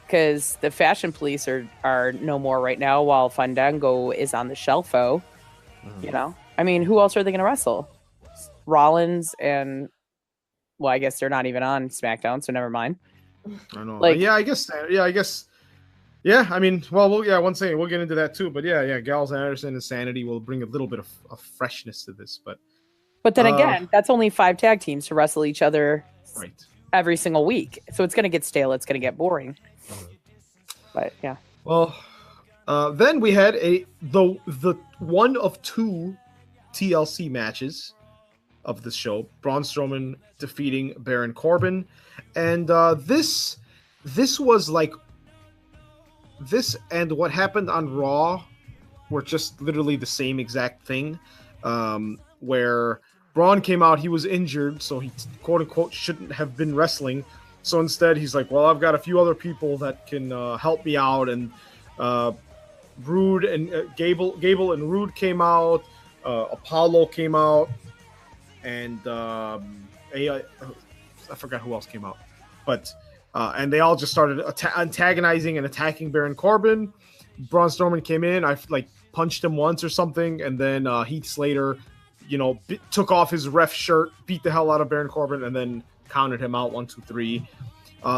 Because the Fashion Police are no more right now, while Fandango is on the shelfo. I mean, who else are they going to wrestle? Rollins and, well, I guess they're not even on SmackDown, so never mind. I know. Like, I guess. Yeah, I mean, one second, we'll get into that too. But yeah, Gallows, Anderson, and Sanity will bring a little bit of freshness to this. But then again, that's only 5 tag teams to wrestle each other every single week. So it's going to get stale. It's going to get boring. But yeah. Well, then we had the one of 2 TLC matches of the show. Braun Strowman defeating Baron Corbin, and this was like. This and what happened on Raw were just literally the same exact thing, where Braun came out, he was injured, so he quote-unquote shouldn't have been wrestling. So instead, he's like, well, I've got a few other people that can help me out, and Rude and Gable and Rude came out. Apollo came out, and I forgot who else came out, but and they all just started antagonizing and attacking Baron Corbin. Braun Strowman came in. I punched him once or something, and then Heath Slater, took off his ref shirt, beat the hell out of Baron Corbin, and then counted him out 1, 2, 3.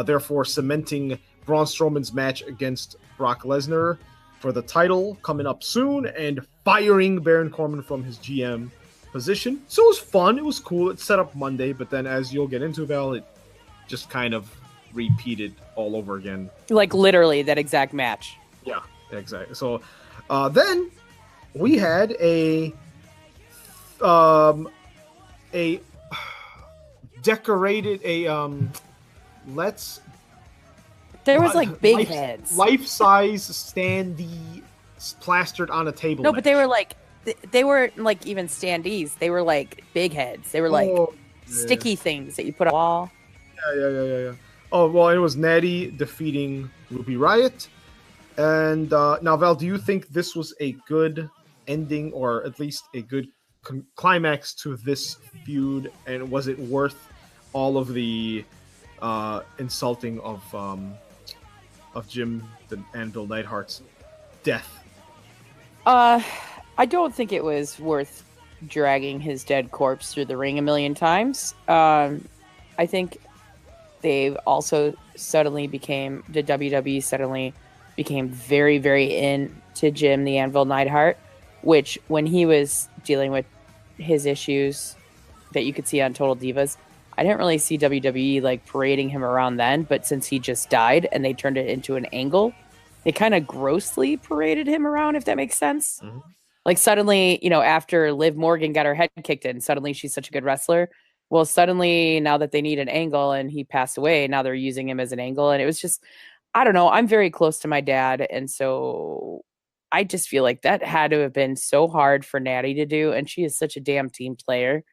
Therefore, cementing Braun Strowman's match against Brock Lesnar for the title coming up soon, and firing Baron Corbin from his GM position. So it was fun. It was cool. It set up Monday, but then as you'll get into, Val, it just kind of repeated all over again. Like literally that exact match. Yeah, exactly. So then we had a decorated there was like big heads, life-size standee plastered on a table. No, but they weren't like even standees. They were like big heads. They were like sticky things that you put on the wall. Yeah. Oh, well, it was Natty defeating Ruby Riott. And now, Val, do you think this was a good ending, or at least a good climax to this feud? And was it worth all of the insulting of Jim the Anvil Neidhart's death? I don't think it was worth dragging his dead corpse through the ring a million times. I think they also the WWE suddenly became very, very into Jim the Anvil Neidhart, which when he was dealing with his issues that you could see on Total Divas, I didn't really see WWE like parading him around then, but since he just died and they turned it into an angle, they kind of grossly paraded him around, if that makes sense. Mm-hmm. Like suddenly, after Liv Morgan got her head kicked in, suddenly she's such a good wrestler. Well, suddenly now that they need an angle and he passed away, now they're using him as an angle. And it was just, I don't know. I'm very close to my dad. And so I just feel like that had to have been so hard for Natty to do. And she is such a damn team player.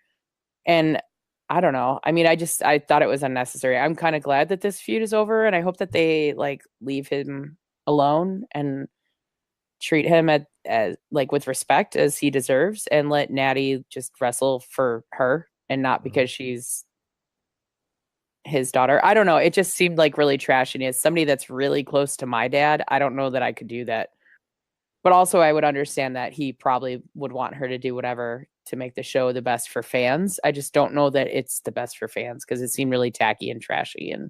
And I don't know. I mean, I thought it was unnecessary. I'm kind of glad that this feud is over. And I hope that they leave him alone and treat him as with respect as he deserves, and let Natty just wrestle for her and not because she's his daughter. I don't know. It just seemed like really trashy. And as somebody that's really close to my dad, I don't know that I could do that. But also I would understand that he probably would want her to do whatever to make the show the best for fans. I just don't know that it's the best for fans because it seemed really tacky and trashy and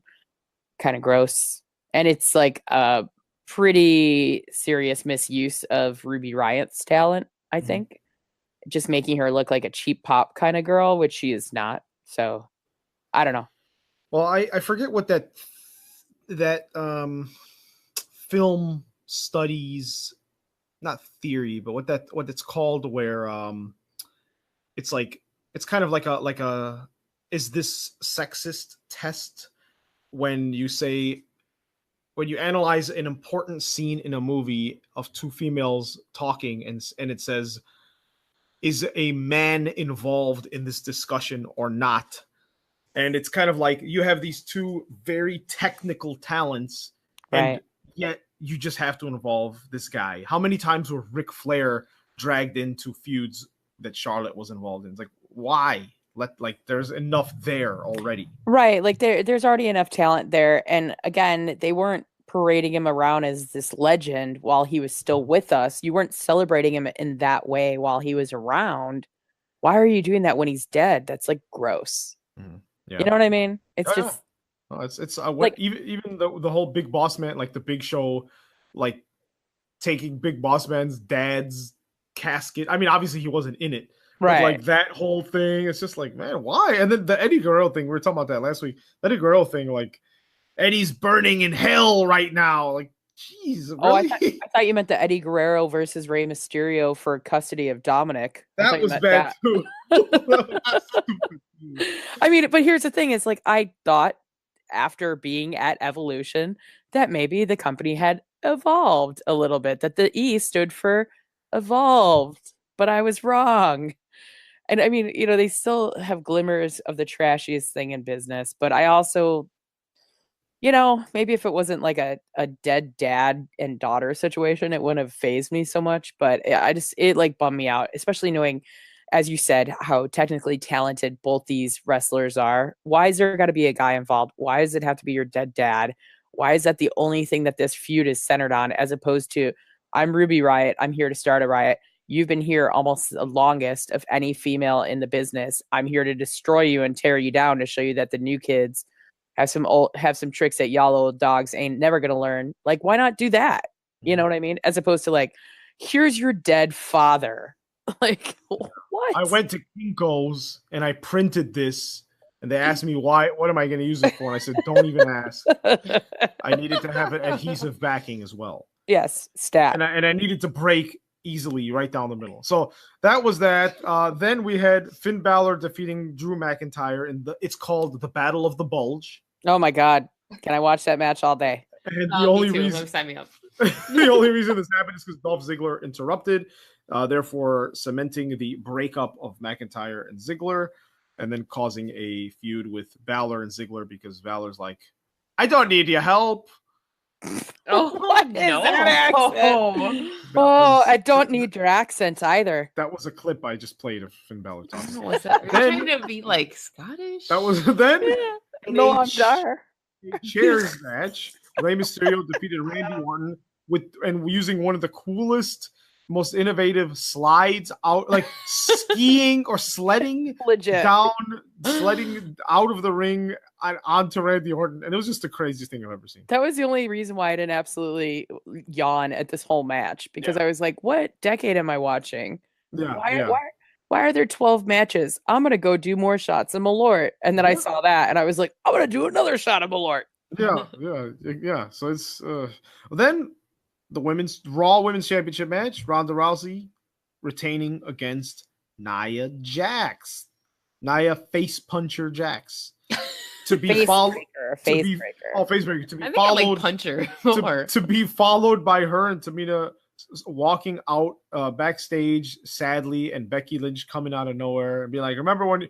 kind of gross. And it's like a pretty serious misuse of Ruby Riott's talent, I think. Just making her look like a cheap pop kind of girl, which she is not. So I don't know. Well, I forget what that film studies, not theory, but what it's called, where it's kind of like a is this sexist test when you analyze an important scene in a movie of two females talking and it says, is a man involved in this discussion or not? And it's kind of like you have these two very technical talents, and yet you just have to involve this guy. How many times were Ric Flair dragged into feuds that Charlotte was involved in? It's like, why? There's enough there already. Right. There's already enough talent there. And again, they weren't parading him around as this legend while he was still with us. You weren't celebrating him in that way while he was around. Why are you doing that when he's dead? That's gross. Yeah. You know what I mean? It's just it's even the whole Big Boss Man, the Big Show, taking Big Boss Man's dad's casket. I mean, obviously he wasn't in it, right? But that whole thing, it's just man, why? And then the Eddie Guerrero thing, we were talking about that last week. The Eddie Guerrero thing, Eddie's burning in hell right now. Jeez, really? Oh, I thought you meant the Eddie Guerrero versus Rey Mysterio for custody of Dominic. That was bad too. I mean, but here's the thing: is I thought after being at Evolution that maybe the company had evolved a little bit, that the E stood for evolved, but I was wrong. And I mean, they still have glimmers of the trashiest thing in business, but I also you know, maybe if it wasn't like a dead dad and daughter situation, it wouldn't have phased me so much. But it like bummed me out, especially knowing, as you said, how technically talented both these wrestlers are. Why is there got to be a guy involved? Why does it have to be your dead dad? Why is that the only thing that this feud is centered on, as opposed to, I'm Ruby Riott, I'm here to start a riot. You've been here almost the longest of any female in the business. I'm here to destroy you and tear you down to show you that the new kids have some tricks that y'all old dogs ain't never gonna learn. Like, why not do that? You know what I mean? As opposed to like, here's your dead father. Like, what? I went to Kinko's and I printed this, and they asked me what am I going to use it for? And I said, don't even ask. I needed to have an adhesive backing as well. Yes, stat. And I needed to break easily right down the middle. So that was that. Then we had Finn Balor defeating Drew McIntyre, and it's called the Battle of the Bulge. Oh my God. Can I watch that match all day? And the only me too. reason Sign me up. the only reason this happened is because Dolph Ziggler interrupted, therefore cementing the breakup of McIntyre and Ziggler, and then causing a feud with Balor and Ziggler because Balor's like, I don't need your help. Oh, What is that accent? Oh, I don't need your accent either. That was a clip I just played of Finn Balor talking. What's that? Are you Then- trying to be like Scottish? That was then No, I'm dire. a chairs match. Rey Mysterio defeated Randy Orton using one of the coolest, most innovative slides out, like skiing or sledding Legit. sledding out of the ring and onto Randy Orton, and it was just the craziest thing I've ever seen. That was the only reason why I didn't absolutely yawn at this whole match, because I was like, what decade am I watching? Yeah, Why are there 12 matches? I'm going to go do more shots of Malort. And then I saw that and I was like, I'm going to do another shot of Malort. yeah. So it's then the Raw Women's Championship match, Ronda Rousey retaining against Nia Jax. Nia Face Puncher Jax. To be followed. Face breaker. Oh, face breaker. To be I think followed. I like Puncher more. to be followed by her and Tamina walking out backstage sadly, and Becky Lynch coming out of nowhere and be like, remember when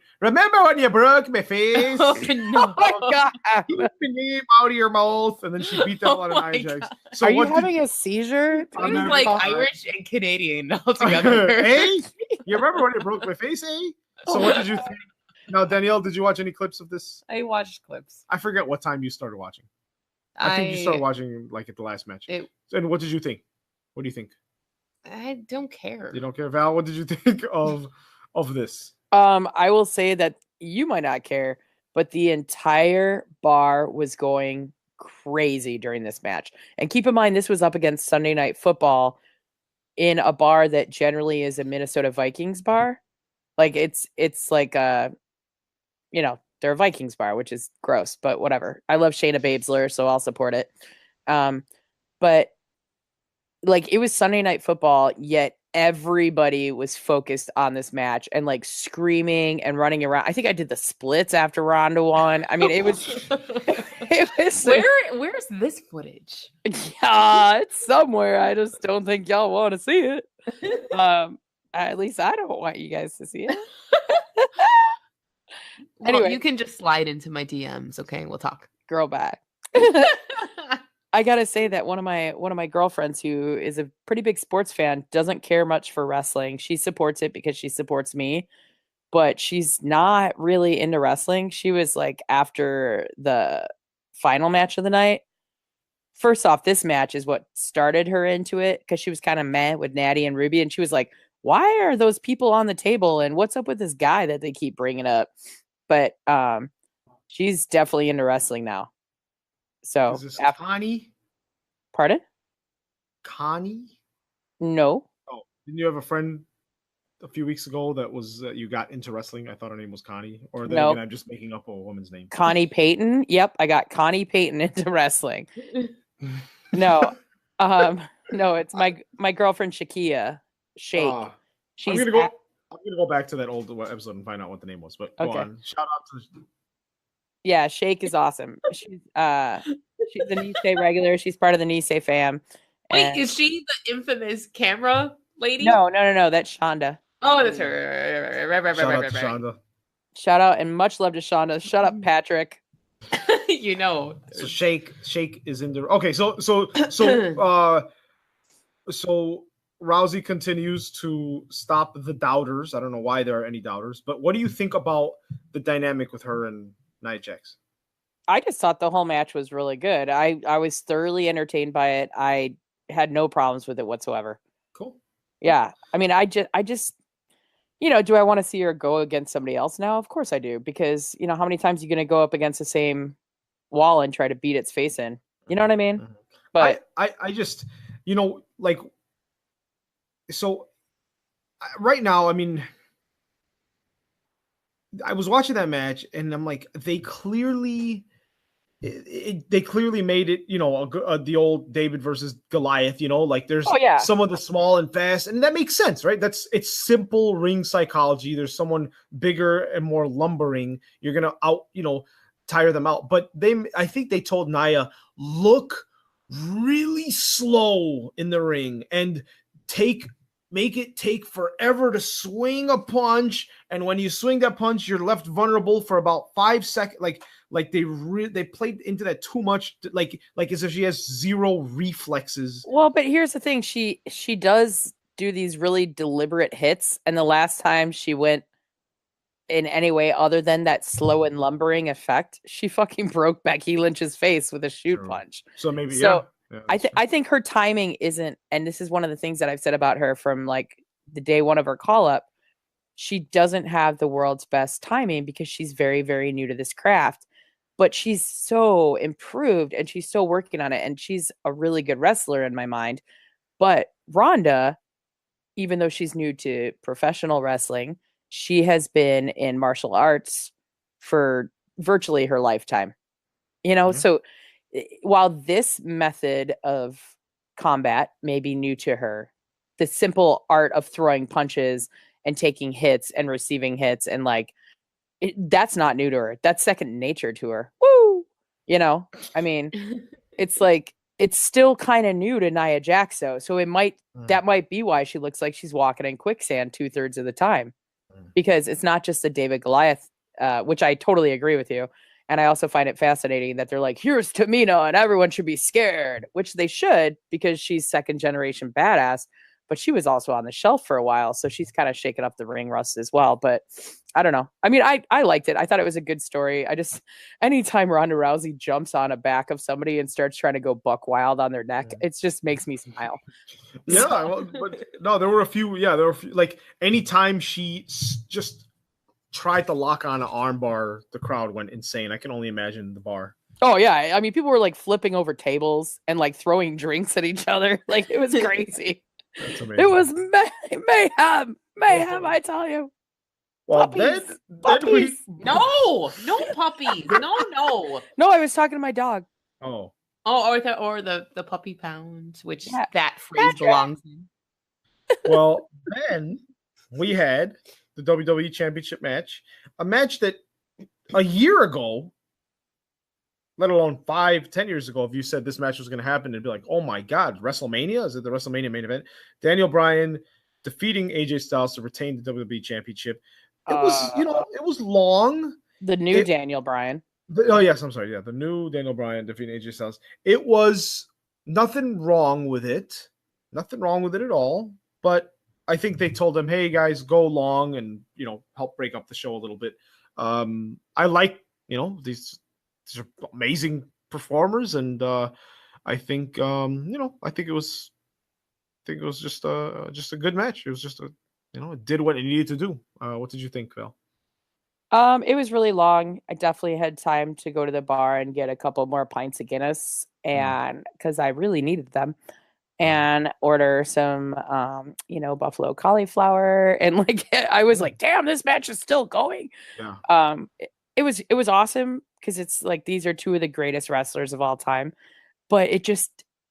you broke my face? Oh, no. Oh my God. Keep the name out of your mouth. And then she beat the hell out of Nia Jax. So Are you what did- having a seizure? He was never like thought- Irish and Canadian all together. Hey, you remember when you broke my face, eh? So what did you think? Now, Danielle, did you watch any clips of this? I watched clips. I forget what time you started watching. I think you started watching like at the last match. And what did you think? What do you think? I don't care. You don't care, Val? What did you think of this? I will say that you might not care, but the entire bar was going crazy during this match. And keep in mind, this was up against Sunday Night Football in a bar that generally is a Minnesota Vikings bar. Like it's like they're a Vikings bar, which is gross, but whatever. I love Shayna Baszler, so I'll support it. But like, it was Sunday Night Football, yet everybody was focused on this match and like screaming and running around. I think I did the splits after Ronda won. I mean, it was Where's this footage? Yeah, it's somewhere. I just don't think y'all want to see it. At least I don't want you guys to see it. Anyway, you can just slide into my DMs, okay? We'll talk. Girl, bye. I gotta say that one of my girlfriends, who is a pretty big sports fan, doesn't care much for wrestling. She supports it because she supports me, but she's not really into wrestling. She was like, after the final match of the night. First off, this match is what started her into it, because she was kind of meh with Natty and Ruby, and she was like, why are those people on the table, and what's up with this guy that they keep bringing up? But she's definitely into wrestling now. So, Is this Connie? Pardon? Connie? No. Oh, didn't you have a friend a few weeks ago that was you got into wrestling? I thought her name was Connie. Or then Nope. again, I'm just making up a woman's name. Connie Payton. Yep, I got Connie Payton into wrestling. No, no, it's my girlfriend Shakia. Shake. I'm gonna go back to that old episode and find out what the name was. But go Okay. on. Shout out to. Yeah, Shake is awesome. She's a Nisei regular. She's part of the Nisei fam. Wait, And- is she the infamous camera lady? No. That's Shonda. Oh, that's her. Shout out to Shonda. Shout out and much love to Shonda. Shut up, Patrick. You know. So Shake is in the okay. So Rousey continues to stop the doubters. I don't know why there are any doubters, but what do you think about the dynamic with her and Nia Jax? I just thought the whole match was really good. I was thoroughly entertained by it. I had no problems with it whatsoever. Cool. Yeah. I mean, I just do I want to see her go against somebody else now? Of course I do, because how many times are you going to go up against the same wall and try to beat its face in? You know what I mean? But I just, like, so right now, I mean, I was watching that match and I'm like, they clearly made it, the old David versus Goliath, like there's some of the small and fast, and that makes sense, right? It's simple ring psychology. There's someone bigger and more lumbering. You're going to tire them out. But I think they told Nia, look really slow in the ring and make it take forever to swing a punch. And when you swing that punch, you're left vulnerable for about 5 seconds. Like they played into that too much, like as if she has zero reflexes. Well, but here's the thing. She does do these really deliberate hits. And the last time she went in any way other than that slow and lumbering effect, she fucking broke Becky Lynch's face with a shoot punch. So maybe, yeah, I think her timing isn't, and this is one of the things that I've said about her from like the day one of her call up. She doesn't have the world's best timing because she's very, very new to this craft, but she's so improved and she's still working on it. And she's a really good wrestler in my mind. But Ronda, even though she's new to professional wrestling, she has been in martial arts for virtually her lifetime, So while this method of combat may be new to her, the simple art of throwing punches and taking hits and receiving hits and that's not new to her. That's second nature to her. Woo! I mean, it's like, it's still kind of new to Nia Jax though. So that might be why she looks like she's walking in quicksand 2/3 of the time, because it's not just the David Goliath, which I totally agree with you. And I also find it fascinating that they're like, here's Tamina and everyone should be scared, which they should, because she's second generation badass, but she was also on the shelf for a while. So she's kind of shaking up the ring rust as well. But I don't know. I mean, I liked it. I thought it was a good story. Anytime Ronda Rousey jumps on a back of somebody and starts trying to go buck wild on their neck, it just makes me smile. Yeah. Well, but no, there were a few, like anytime she just tried to lock on an arm bar, the crowd went insane. I can only imagine the bar. Oh yeah. I mean, people were like flipping over tables and like throwing drinks at each other. Like it was crazy. That's amazing. It was mayhem, I tell you. Well, puppies, then no puppies, no. I was talking to my dog. Oh, or the puppy pound, which that phrase belongs in. Well, then we had the WWE Championship match, a match that a year ago, let alone 5-10 years ago, if you said this match was going to happen, it'd be like, oh my God, WrestleMania? Is it the WrestleMania main event? Daniel Bryan defeating AJ Styles to retain the WWE Championship. It was, it was long. The new Daniel Bryan. Yes, I'm sorry. Yeah, the new Daniel Bryan defeating AJ Styles. It was nothing wrong with it. Nothing wrong with it at all. But I think they told him, hey, guys, go long and, help break up the show a little bit. I like, these are amazing performers. And I think, I think it was just a good match. It was just it did what it needed to do. What did you think, Phil? It was really long. I definitely had time to go to the bar and get a couple more pints of Guinness, and because I really needed them, and order some, buffalo cauliflower, and I was like, damn, this match is still going. Yeah. It was awesome because it's like these are two of the greatest wrestlers of all time, but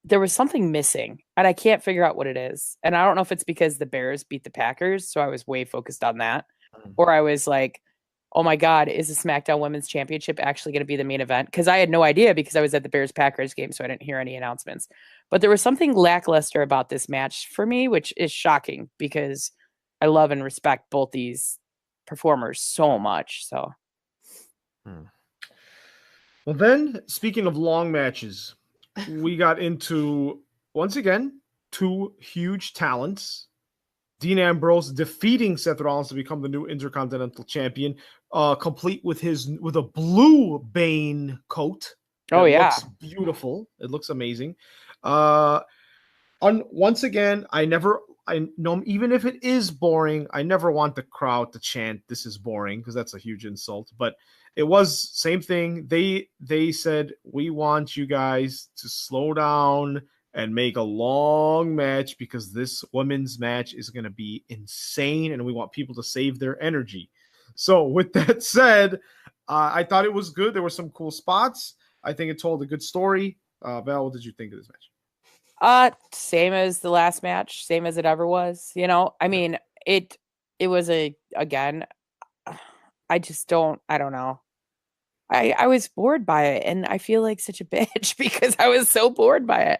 there was something missing, and I can't figure out what it is. And I don't know if it's because the Bears beat the Packers, so I was way focused on that, or I was like, oh my God, is the SmackDown Women's Championship actually going to be the main event? Because I had no idea because I was at the Bears-Packers game, so I didn't hear any announcements. But there was something lackluster about this match for me, which is shocking because I love and respect both these performers so much. So, Well, then, speaking of long matches, we got into, once again, two huge talents. Dean Ambrose defeating Seth Rollins to become the new Intercontinental Champion, complete with a blue Bane coat. Oh, yeah. Looks beautiful. It looks amazing. Once again, I know, even if it is boring, I never want the crowd to chant "This is boring" because that's a huge insult. But it was same thing. They said, we want you guys to slow down and make a long match because this women's match is going to be insane, and we want people to save their energy. So with that said, I thought it was good. There were some cool spots. I think it told a good story. Val, what did you think of this match? Same as the last match, same as it ever was. You know, I mean, it was again, I don't know. I was bored by it, and I feel like such a bitch because I was so bored by it.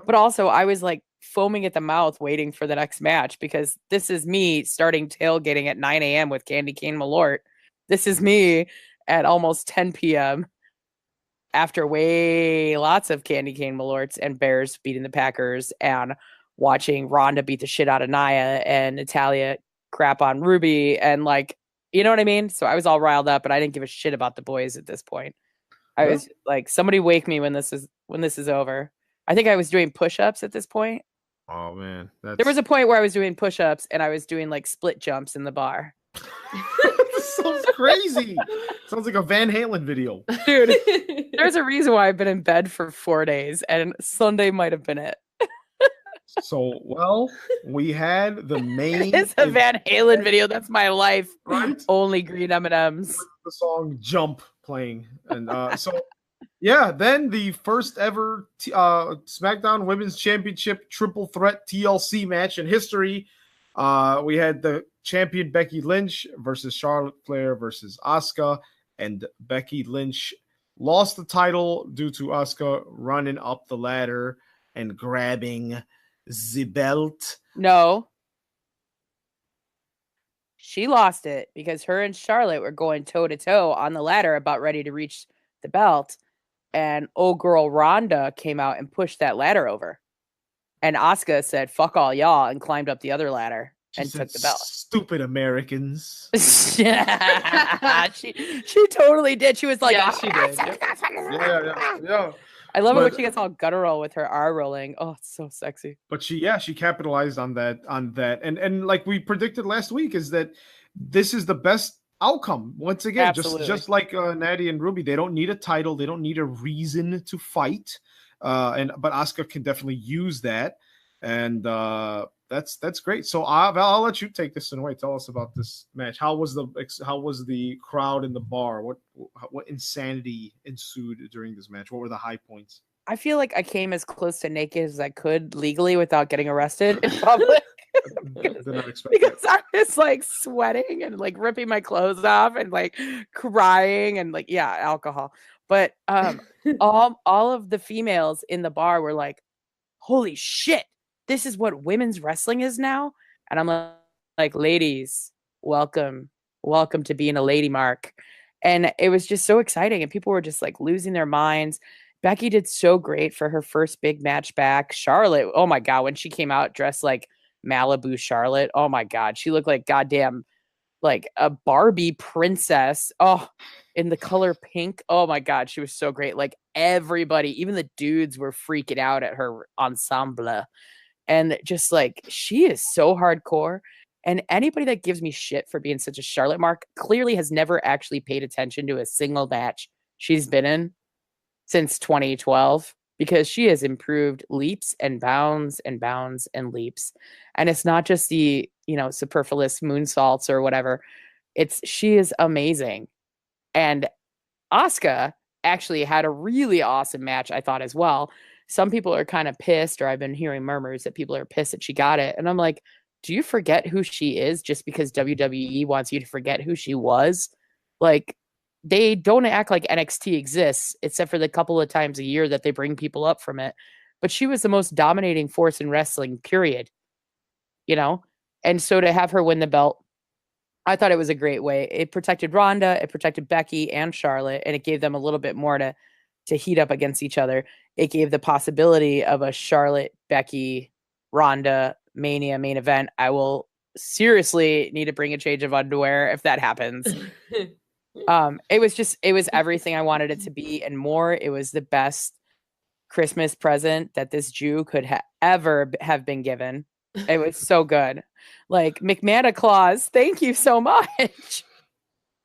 But also, I was like foaming at the mouth waiting for the next match because this is me starting tailgating at 9 a.m. with Candy Cane Malort. This is me at almost 10 p.m. after lots of Candy Cane Malorts and Bears beating the Packers and watching Ronda beat the shit out of Nia and Natalia crap on Ruby and like, you know what I mean? So I was all riled up, but I didn't give a shit about the boys at this point. I was like, somebody wake me when this is over. I think I was doing push-ups at this point. Oh man, there was a point where I was doing push-ups and I was doing like split jumps in the bar. This sounds crazy. Sounds like a Van Halen video. Dude, there's a reason why I've been in bed for 4 days, and Sunday might have been it. So, well, we had the main. It's a Van Halen video. That's my life. Right? Only green M&Ms. The song "Jump" playing, and so yeah. Then the first ever SmackDown Women's Championship Triple Threat TLC match in history. We had the champion Becky Lynch versus Charlotte Flair versus Asuka, and Becky Lynch lost the title due to Asuka running up the ladder and grabbing the belt. No. She lost it because her and Charlotte were going toe-to-toe on the ladder about ready to reach the belt, and old girl Ronda came out and pushed that ladder over. And Asuka said, "Fuck all y'all," and climbed up the other ladder and took the belt. Stupid Americans. Yeah, she totally did. She was like, yeah, she did. Yeah. I love it when she gets all guttural with her R rolling. Oh, it's so sexy. But she capitalized on that. And like we predicted last week, is that this is the best outcome. Once again, just like Natty and Ruby, they don't need a title, they don't need a reason to fight. But Asuka can definitely use that, and that's great. So Val, I'll let you take this away. Tell us about this match. How was the crowd in the bar? What insanity ensued during this match? What were the high points? I feel like I came as close to naked as I could legally without getting arrested in public. because I was like sweating and like ripping my clothes off and like crying and like alcohol. But all of the females in the bar were like, "Holy shit, this is what women's wrestling is now." And I'm like, ladies, welcome to being a lady, Mark. And it was just so exciting, and people were just like losing their minds. Becky did so great for her first big match back. Charlotte, oh my God, when she came out dressed like Malibu Charlotte, oh my God, she looked like goddamn like a Barbie princess. Oh, in the color pink. Oh my God, she was so great. Like everybody, even the dudes were freaking out at her ensemble. And just like, she is so hardcore. And anybody that gives me shit for being such a Charlotte mark clearly has never actually paid attention to a single match she's been in since 2012, because she has improved leaps and bounds and bounds and leaps. And it's not just the, superfluous moonsaults or whatever. She is amazing. And Asuka actually had a really awesome match, I thought, as well. Some people are kind of pissed, or I've been hearing murmurs that people are pissed that she got it. And I'm like, do you forget who she is just because WWE wants you to forget who she was? Like, they don't act like NXT exists, except for the couple of times a year that they bring people up from it. But she was the most dominating force in wrestling, period. And so to have her win the belt I thought it was a great way. It protected Ronda, it protected Becky and Charlotte, and it gave them a little bit more to heat up against each other. It gave the possibility of a Charlotte, Becky, Ronda Mania main event. I will seriously need to bring a change of underwear if that happens. It was everything I wanted it to be and more. It was the best Christmas present that this Jew could ever have been given. It was so good. Like McMahon Claus, thank you so much.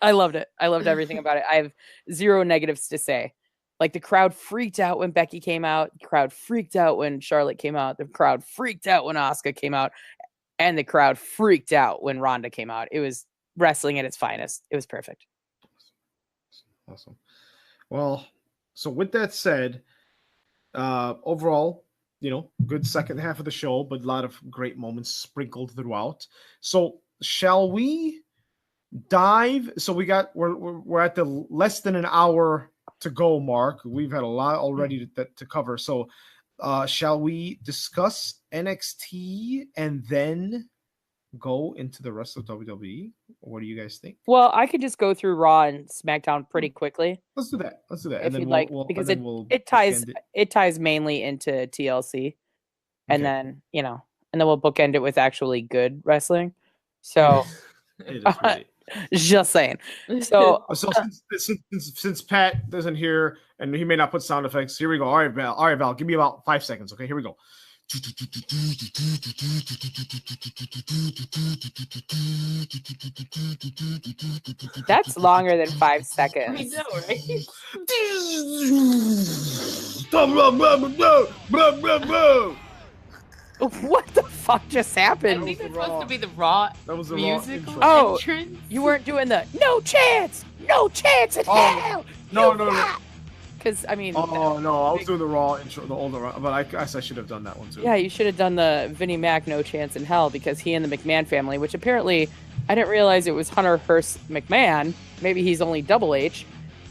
I loved it. I loved everything about it. I have zero negatives to say. Like the crowd freaked out when Becky came out. The crowd freaked out when Charlotte came out. The crowd freaked out when Asuka came out. And the crowd freaked out when Ronda came out. It was wrestling at its finest. It was perfect. Awesome. Well, so with that said, overall, good second half of the show, but a lot of great moments sprinkled throughout. So shall we dive? So we're at the less than an hour to go mark. We've had a lot already to cover. So shall we discuss NXT and then go into the rest of WWE? What do you guys think? Well, I could just go through Raw and SmackDown pretty quickly. Let's do that. If you'd like, because it ties mainly into TLC, and then and then we'll bookend it with actually good wrestling. So, just saying. So since Pat doesn't hear and he may not put sound effects, here we go. All right, Val, give me about 5 seconds. Okay, here we go. That's longer than 5 seconds. I know, right? What the fuck just happened? I think it's supposed to be the Raw musical entrance. You weren't doing the no chance in hell. No. Because I mean, no, I was doing the Raw intro, the older Raw, but I guess I should have done that one too. Yeah, you should have done the Vinnie Mac no chance in hell, because he and the McMahon family, which apparently I didn't realize it was Hunter Hearst McMahon. Maybe he's only Double H,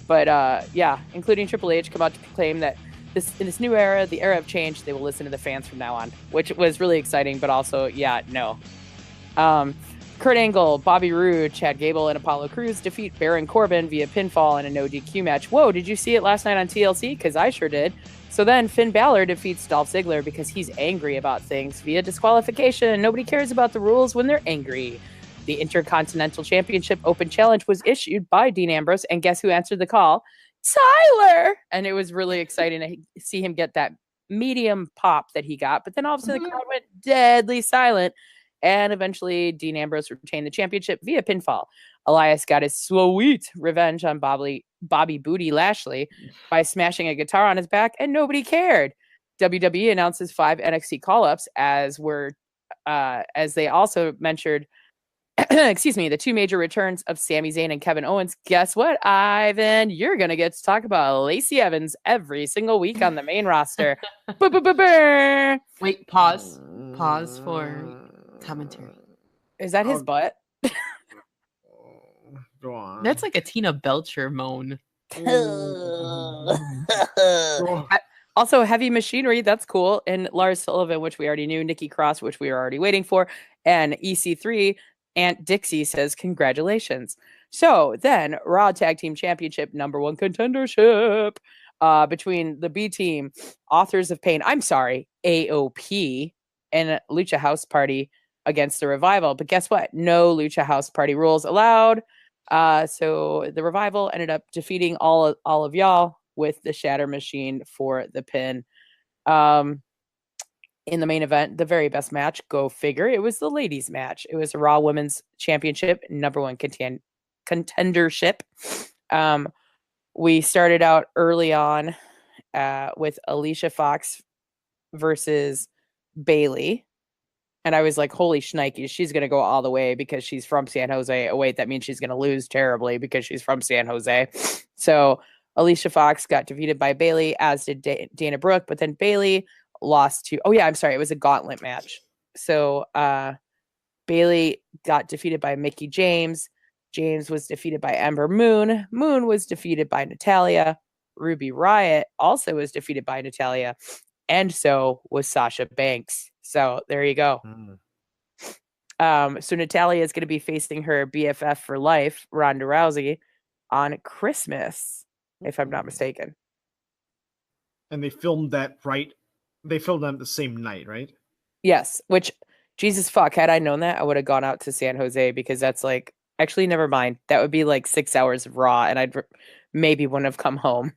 but yeah, including Triple H, come out to proclaim that in this new era, the era of change, they will listen to the fans from now on, which was really exciting, but also, no. Kurt Angle, Bobby Roode, Chad Gable, and Apollo Crews defeat Baron Corbin via pinfall in a no DQ match. Whoa, did you see it last night on TLC? Because I sure did. So then Finn Balor defeats Dolph Ziggler because he's angry about things via disqualification. Nobody cares about the rules when they're angry. The Intercontinental Championship Open Challenge was issued by Dean Ambrose, and guess who answered the call? Tyler! And it was really exciting to see him get that medium pop that he got, but then all of a sudden the crowd went deadly silent. And eventually, Dean Ambrose retained the championship via pinfall. Elias got his sweet revenge on Bobby Booty Lashley by smashing a guitar on his back, and nobody cared. WWE announces 5 NXT call-ups as they also mentioned, the 2 major returns of Sami Zayn and Kevin Owens. Guess what, Ivan? You're going to get to talk about Lacey Evans every single week on the main roster. Wait, pause for commentary. Is that his butt? Go on. That's like a Tina Belcher moan. Also, Heavy Machinery, that's cool. And Lars Sullivan, which we already knew. Nikki Cross, which we were already waiting for. And EC3, Aunt Dixie says, congratulations. So then, Raw Tag Team Championship #1 contendership between the B Team, Authors of Pain, AOP, and Lucha House Party against the Revival. But guess what? No Lucha House Party rules allowed. So the Revival ended up defeating all of y'all with the Shatter Machine for the pin. In the main event, the very best match, go figure, it was the ladies match. It was a Raw Women's Championship #1 contendership. We started out early on with Alicia Fox versus Bailey. And I was like, holy shnikes, she's going to go all the way because she's from San Jose. Oh, wait, that means she's going to lose terribly because she's from San Jose. So Alicia Fox got defeated by Bailey, as did Dana Brooke. But then Bailey lost to, it was a gauntlet match. So Bailey got defeated by Mickie James. James was defeated by Ember Moon. Moon was defeated by Natalya. Ruby Riott also was defeated by Natalya. And so was Sasha Banks. So there you go. So Natalia is going to be facing her BFF for life, Ronda Rousey, on Christmas, if I'm not mistaken. And they filmed that They filmed them the same night, right? Yes, which, Jesus fuck, had I known that, I would have gone out to San Jose because that's like, actually, never mind. That would be like 6 hours of Raw, and maybe wouldn't have come home.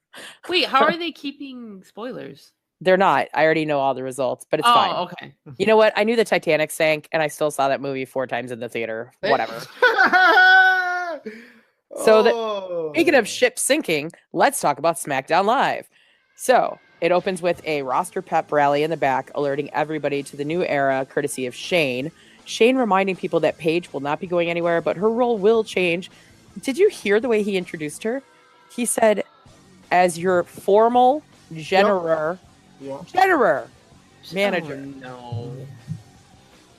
Wait, how are they keeping spoilers? They're not. I already know all the results, but it's fine. Oh, okay. You know what? I knew the Titanic sank, and I still saw that movie 4 times in the theater. Whatever. Speaking of ships sinking, let's talk about SmackDown Live. So it opens with a roster pep rally in the back, alerting everybody to the new era, courtesy of Shane. Shane reminding people that Paige will not be going anywhere, but her role will change. Did you hear the way he introduced her? He said, as your formal general manager. Oh, no.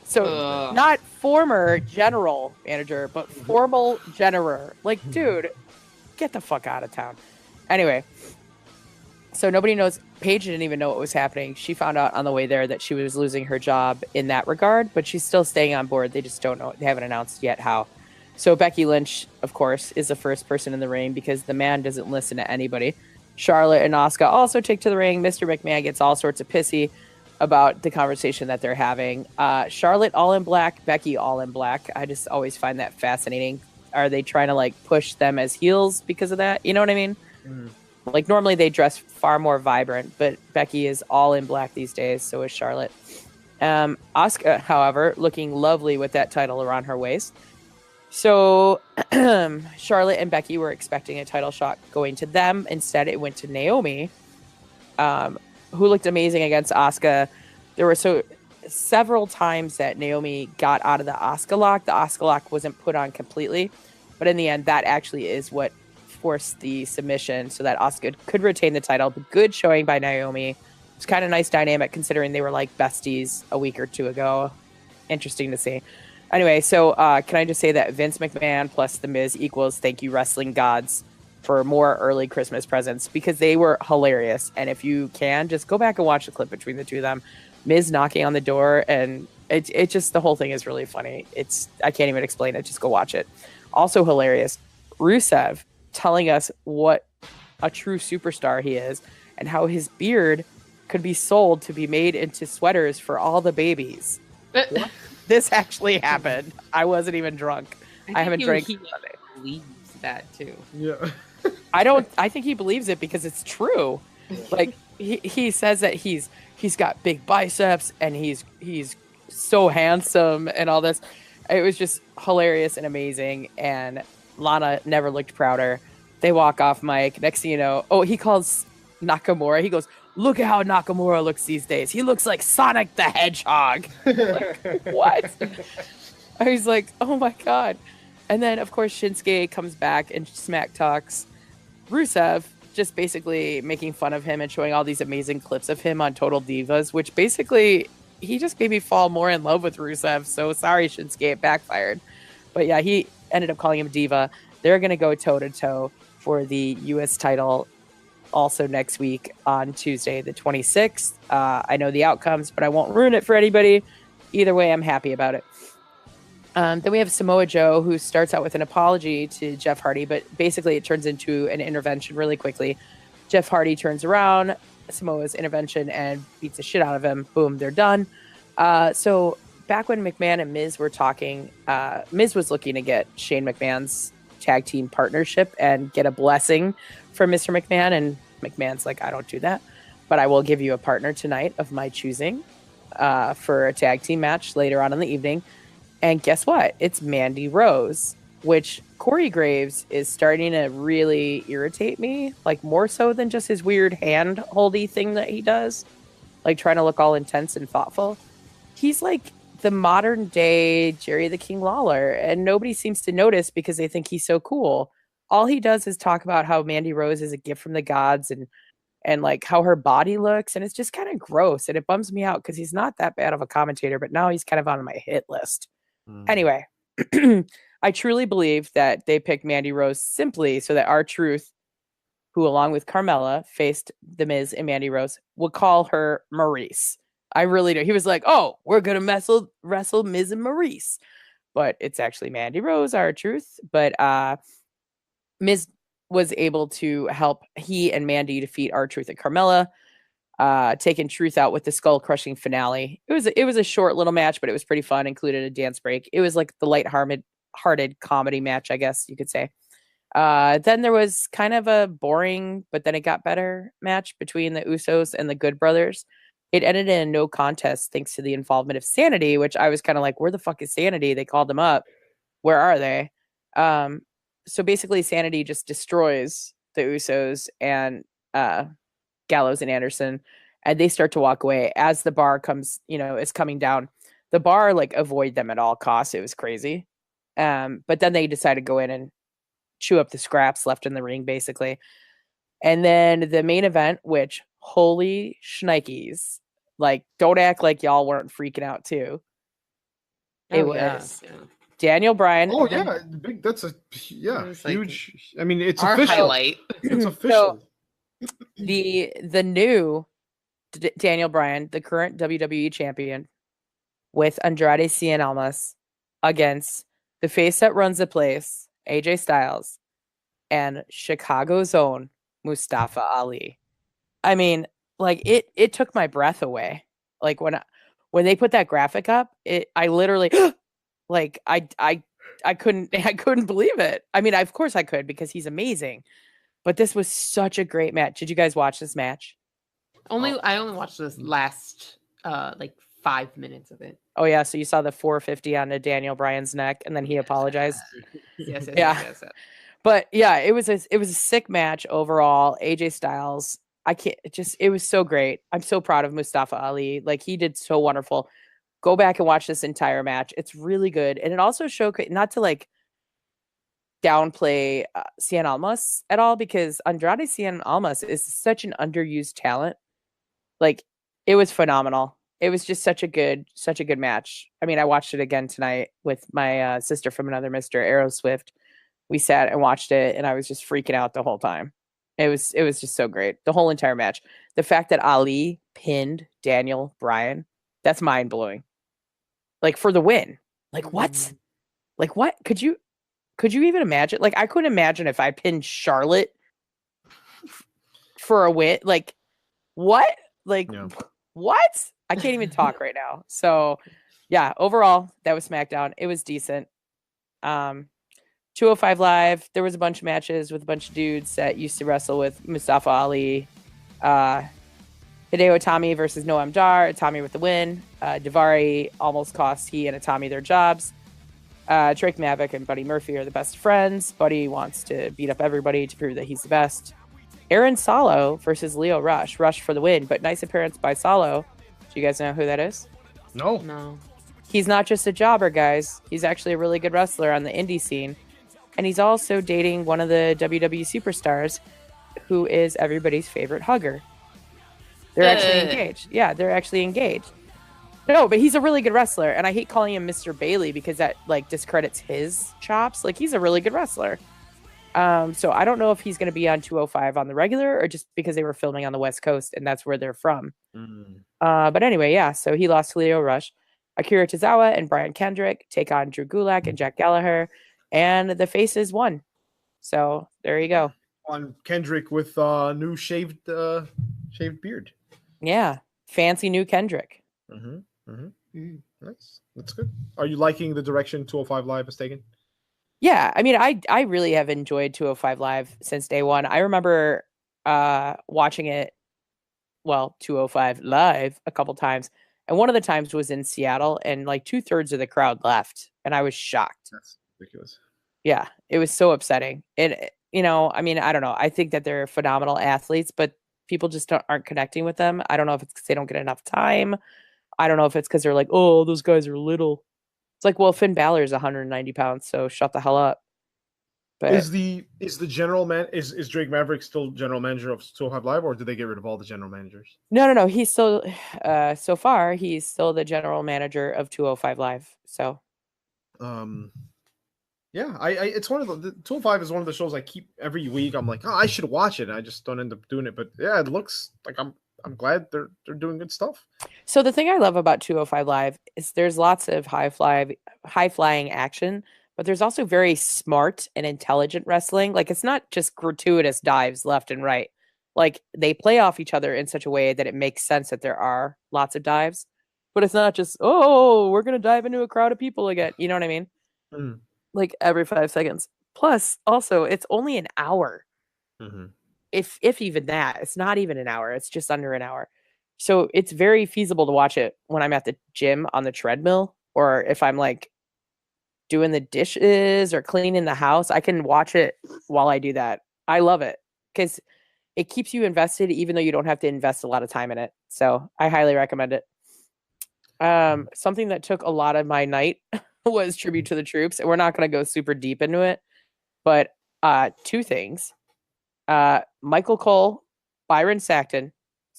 So not former general manager, but formal general. Like, dude, get the fuck out of town. Anyway, so nobody knows. Paige didn't even know what was happening. She found out on the way there that she was losing her job in that regard, but she's still staying on board. They just don't know. They haven't announced yet how. So Becky Lynch, of course, is the first person in the ring because the man doesn't listen to anybody. Charlotte and Asuka also take to the ring. Mr. McMahon gets all sorts of pissy about the conversation that they're having. Charlotte all in black, Becky all in black. I just always find that fascinating. Are they trying to like push them as heels because of that? You know what I mean? Mm. Like normally they dress far more vibrant, but Becky is all in black these days. So is Charlotte. Asuka, however, looking lovely with that title around her waist. So Charlotte and Becky were expecting a title shot going to them. Instead, it went to Naomi, who looked amazing against Asuka. There were several times that Naomi got out of the Asuka lock. The Asuka lock wasn't put on completely, but in the end, that actually is what forced the submission so that Asuka could retain the title. But good showing by Naomi. It's kind of nice dynamic considering they were like besties a week or two ago. Interesting to see. Anyway, so can I just say that Vince McMahon plus The Miz equals thank you wrestling gods for more early Christmas presents because they were hilarious. And if you can, just go back and watch the clip between the two of them. Miz knocking on the door, and it just, the whole thing is really funny. I can't even explain it. Just go watch it. Also hilarious, Rusev telling us what a true superstar he is and how his beard could be sold to be made into sweaters for all the babies. What? This actually happened. I wasn't even drunk. I haven't drank. He believes that too. Yeah. I think he believes it because it's true. Like he says that he's got big biceps and he's so handsome and all this. It was just hilarious and amazing. And Lana never looked prouder. They walk off mic. Next thing you know, he calls Nakamura. He goes, look at how Nakamura looks these days. He looks like Sonic the Hedgehog. Like, what? I was like, oh my God. And then, of course, Shinsuke comes back and smack talks Rusev, just basically making fun of him and showing all these amazing clips of him on Total Divas, which basically, he just made me fall more in love with Rusev. So sorry, Shinsuke, it backfired. But yeah, he ended up calling him Diva. They're going to go toe-to-toe for the U.S. title also next week on Tuesday, the 26th. I know the outcomes, but I won't ruin it for anybody. Either way, I'm happy about it. Then we have Samoa Joe, who starts out with an apology to Jeff Hardy, but basically it turns into an intervention really quickly. Jeff Hardy turns around, Samoa's intervention, and beats the shit out of him. Boom, they're done. So back when McMahon and Miz were talking, Miz was looking to get Shane McMahon's tag team partnership and get a blessing from Mr. McMahon, and McMahon's like, I don't do that, but I will give you a partner tonight of my choosing for a tag team match later on in the evening. And guess what? It's Mandy Rose, which Corey Graves is starting to really irritate me, like more so than just his weird hand-holdy thing that he does, like trying to look all intense and thoughtful. He's like the modern day Jerry the King Lawler, and nobody seems to notice because they think he's so cool. All he does is talk about how Mandy Rose is a gift from the gods and like how her body looks, and it's just kind of gross, and it bums me out because he's not that bad of a commentator, but now he's kind of on my hit list. Anyway, I truly believe that they picked Mandy Rose simply so that R-Truth, who along with Carmella faced The Miz and Mandy Rose, would call her Maurice. I really do. He was like, "Oh, we're gonna wrestle Miz and Maurice," but it's actually Mandy Rose, R-Truth. But Miz was able to help he and Mandy defeat R-Truth and Carmella, taking Truth out with the skull crushing finale. It was a short little match, but it was pretty fun. Included a dance break. It was like the light-hearted comedy match, I guess you could say. Then there was kind of a boring, but then it got better match between the Usos and the Good Brothers. It ended in a no contest thanks to the involvement of Sanity, which I was kind of like, where the fuck is Sanity? They called them up. Where are they? So basically Sanity just destroys the Usos and Gallows and Anderson, and they start to walk away as the bar comes, is coming down. The bar like avoid them at all costs. It was crazy. But then they decided to go in and chew up the scraps left in the ring, basically. And then the main event, which holy shnikes, like don't act like y'all weren't freaking out too. It was Daniel Bryan. Oh yeah, big. That's a huge. I mean, it's our official. highlight. It's official. So, the new Daniel Bryan, the current WWE champion, with Andrade Cien Almas against the face that runs the place, AJ Styles, and Chicago's own Mustafa Ali. I mean, like it took my breath away. Like when they put that graphic up, I literally like I couldn't believe it. I mean, of course I could because he's amazing. But this was such a great match. Did you guys watch this match? I only watched this last like 5 minutes of it. Oh yeah, so you saw the 450 on Daniel Bryan's neck, and then he apologized. Yes. But yeah, it was a sick match overall. AJ Styles, it was so great. I'm so proud of Mustafa Ali. Like he did so wonderful. Go back and watch this entire match. It's really good, and it also showcased, not to like downplay Cien Almas at all, because Andrade Cien Almas is such an underused talent. Like it was phenomenal. It was just such a good match. I mean, I watched it again tonight with my sister from another Mr. Arrow Swift. We sat and watched it, and I was just freaking out the whole time. It was just so great. The whole entire match. The fact that Ali pinned Daniel Bryan, that's mind blowing. Like for the win. Like what? Like what? Could you even imagine? Like I couldn't imagine if I pinned Charlotte for a win. Like what? Like what? I can't even talk right now. So yeah, overall, that was SmackDown. It was decent. 205 Live, there was a bunch of matches with a bunch of dudes that used to wrestle with Mustafa Ali. Hideo Itami versus Noam Dar. Itami with the win. Daivari almost cost he and Itami their jobs. Drake Maverick and Buddy Murphy are the best friends. Buddy wants to beat up everybody to prove that he's the best. Aaron Solo versus Leo Rush. Rush for the win, but nice appearance by Solo. Do you guys know who that is? No. He's not just a jobber, guys. He's actually a really good wrestler on the indie scene. And he's also dating one of the WWE superstars who is everybody's favorite hugger. They're actually engaged. Yeah, they're actually engaged. No, but he's a really good wrestler. And I hate calling him Mr. Bailey because that like discredits his chops. Like he's a really good wrestler. So I don't know if he's going to be on 205 on the regular or just because they were filming on the West Coast and that's where they're from. But anyway, yeah. So he lost to Leo Rush. Akira Tozawa and Brian Kendrick take on Drew Gulak and Jack Gallagher. And the faces won. So there you go. On Kendrick with new shaved beard. Yeah. Fancy new Kendrick. Nice. That's good. Are you liking the direction 205 Live has taken? Yeah. I mean, I really have enjoyed 205 Live since day one. I remember watching it, 205 Live a couple times. And one of the times was in Seattle and like 2/3 of the crowd left. And I was shocked. That's ridiculous. Yeah, it was so upsetting. And, I mean, I don't know. I think that they're phenomenal athletes, but people just aren't connecting with them. I don't know if it's because they don't get enough time. I don't know if it's because they're like, oh, those guys are little. It's like, well, Finn Balor is 190 pounds, so shut the hell up. But is the general man is Drake Maverick still general manager of 205 Live, or did they get rid of all the general managers? No. He's still so far he's still the general manager of 205 Live. So yeah, it's one of the 205 is one of the shows I keep every week. I'm like, oh, I should watch it. And I just don't end up doing it. But yeah, it looks like I'm glad they're doing good stuff. So the thing I love about 205 Live is there's lots of high flying action, but there's also very smart and intelligent wrestling. Like it's not just gratuitous dives left and right. Like they play off each other in such a way that it makes sense that there are lots of dives, but it's not just, oh, we're going to dive into a crowd of people again. You know what I mean? Mm. Like every 5 seconds. Plus, also, it's only an hour. Mm-hmm. If even that. It's not even an hour. It's just under an hour. So it's very feasible to watch it when I'm at the gym on the treadmill, or if I'm like doing the dishes or cleaning the house. I can watch it while I do that. I love it because it keeps you invested, even though you don't have to invest a lot of time in it. So I highly recommend it. Something that took a lot of my night was Tribute to the Troops, and we're not going to go super deep into it, but 2 things. Michael Cole, Byron Saxton,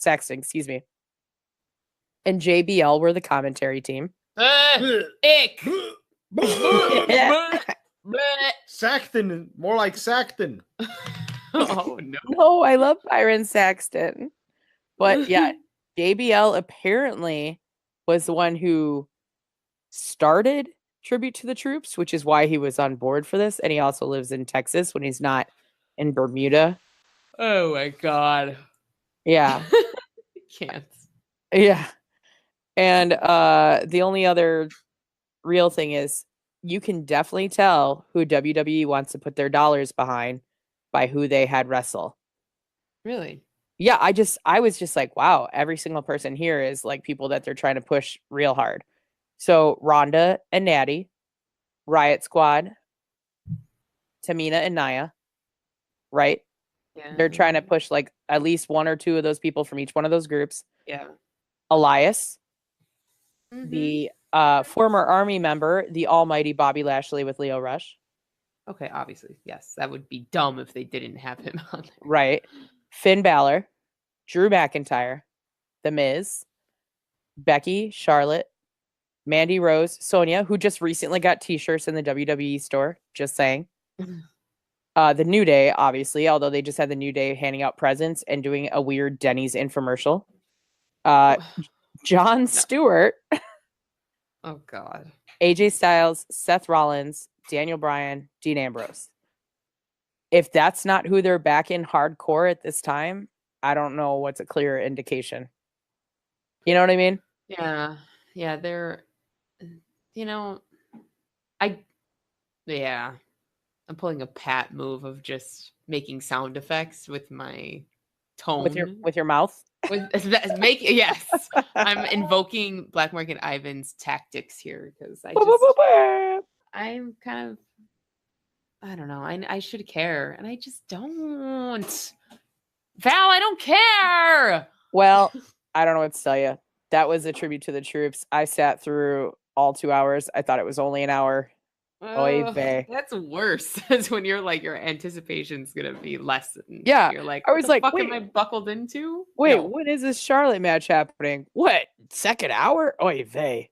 excuse me, and JBL were the commentary team. Ick. Saxton, more like Saxton. Oh no. No, I love Byron Saxton. But yeah, JBL apparently was the one who started Tribute to the Troops, which is why he was on board for this. And he also lives in Texas when he's not in Bermuda. Oh my god. Yeah. Can't. Yeah. And the only other real thing is you can definitely tell who WWE wants to put their dollars behind by who they had wrestle. Really? Yeah, I was just like, wow, every single person here is like people that they're trying to push real hard. So Rhonda and Natty, Riot Squad, Tamina and Nia, right? Yeah. They're trying to push like at least 1 or 2 of those people from each one of those groups. Yeah. Elias, Mhm. the former Army member, the almighty Bobby Lashley with Leo Rush. Okay, obviously. Yes. That would be dumb if they didn't have him on there. Right. Finn Balor, Drew McIntyre, The Miz, Becky, Charlotte, Mandy Rose, Sonya, who just recently got t-shirts in the WWE store, just saying. The New Day, obviously, although they just had the New Day handing out presents and doing a weird Denny's infomercial. Jon Stewart, Oh god. AJ Styles, Seth Rollins, Daniel Bryan, Dean Ambrose. If that's not who they're back in hardcore at this time, I don't know what's a clear indication. You know what I mean? Yeah. Yeah, they're I'm pulling a Pat move of just making sound effects with my tone. With your mouth? Yes. I'm invoking Black Market Ivan's tactics here because I'm kind of, I don't know. I should care, and I just don't. Val, I don't care. Well, I don't know what to tell you. That was a tribute to the troops. I sat through all 2 hours. I thought it was only an hour. Oy vey. That's worse. That's when you're like your anticipation's gonna be lessened. Yeah, You're like, I was like, fuck wait. am I buckled into? Wait, No. when is this Charlotte match happening? What? Second hour? Oy vey.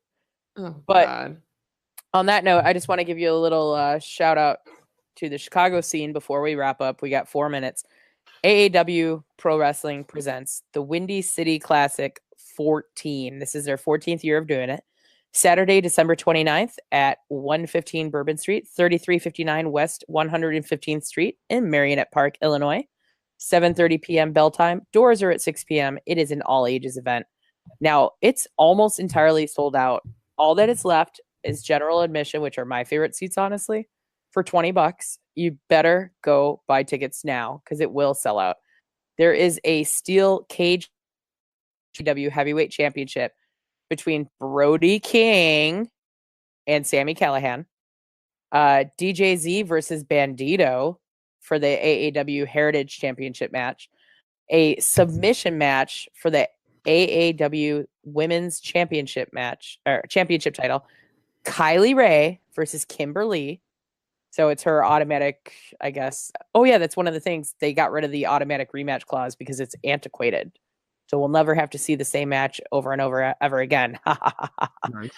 Oh, But- God. On that note, I just want to give you a little shout out to the Chicago scene before we wrap up. We got 4 minutes. AAW Pro Wrestling presents the Windy City Classic 14. This is their 14th year of doing it. Saturday, December 29th at 115 Bourbon Street, 3359 West 115th Street in Marionette Park, Illinois. 7:30 p.m. bell time. Doors are at 6 p.m. It is an all ages event. Now, it's almost entirely sold out. All that is left is general admission, which are my favorite seats, honestly, for $20. You better go buy tickets now because it will sell out. There is a steel cage GW heavyweight championship between Brody King and Sami Callihan. DJZ versus Bandito for the AAW Heritage Championship match. A submission match for the AAW Women's Championship match or championship title. Kylie Ray versus Kimberly. So it's her automatic, I guess. Oh yeah, that's one of the things. They got rid of the automatic rematch clause because it's antiquated. So we'll never have to see the same match over and over ever again. Nice.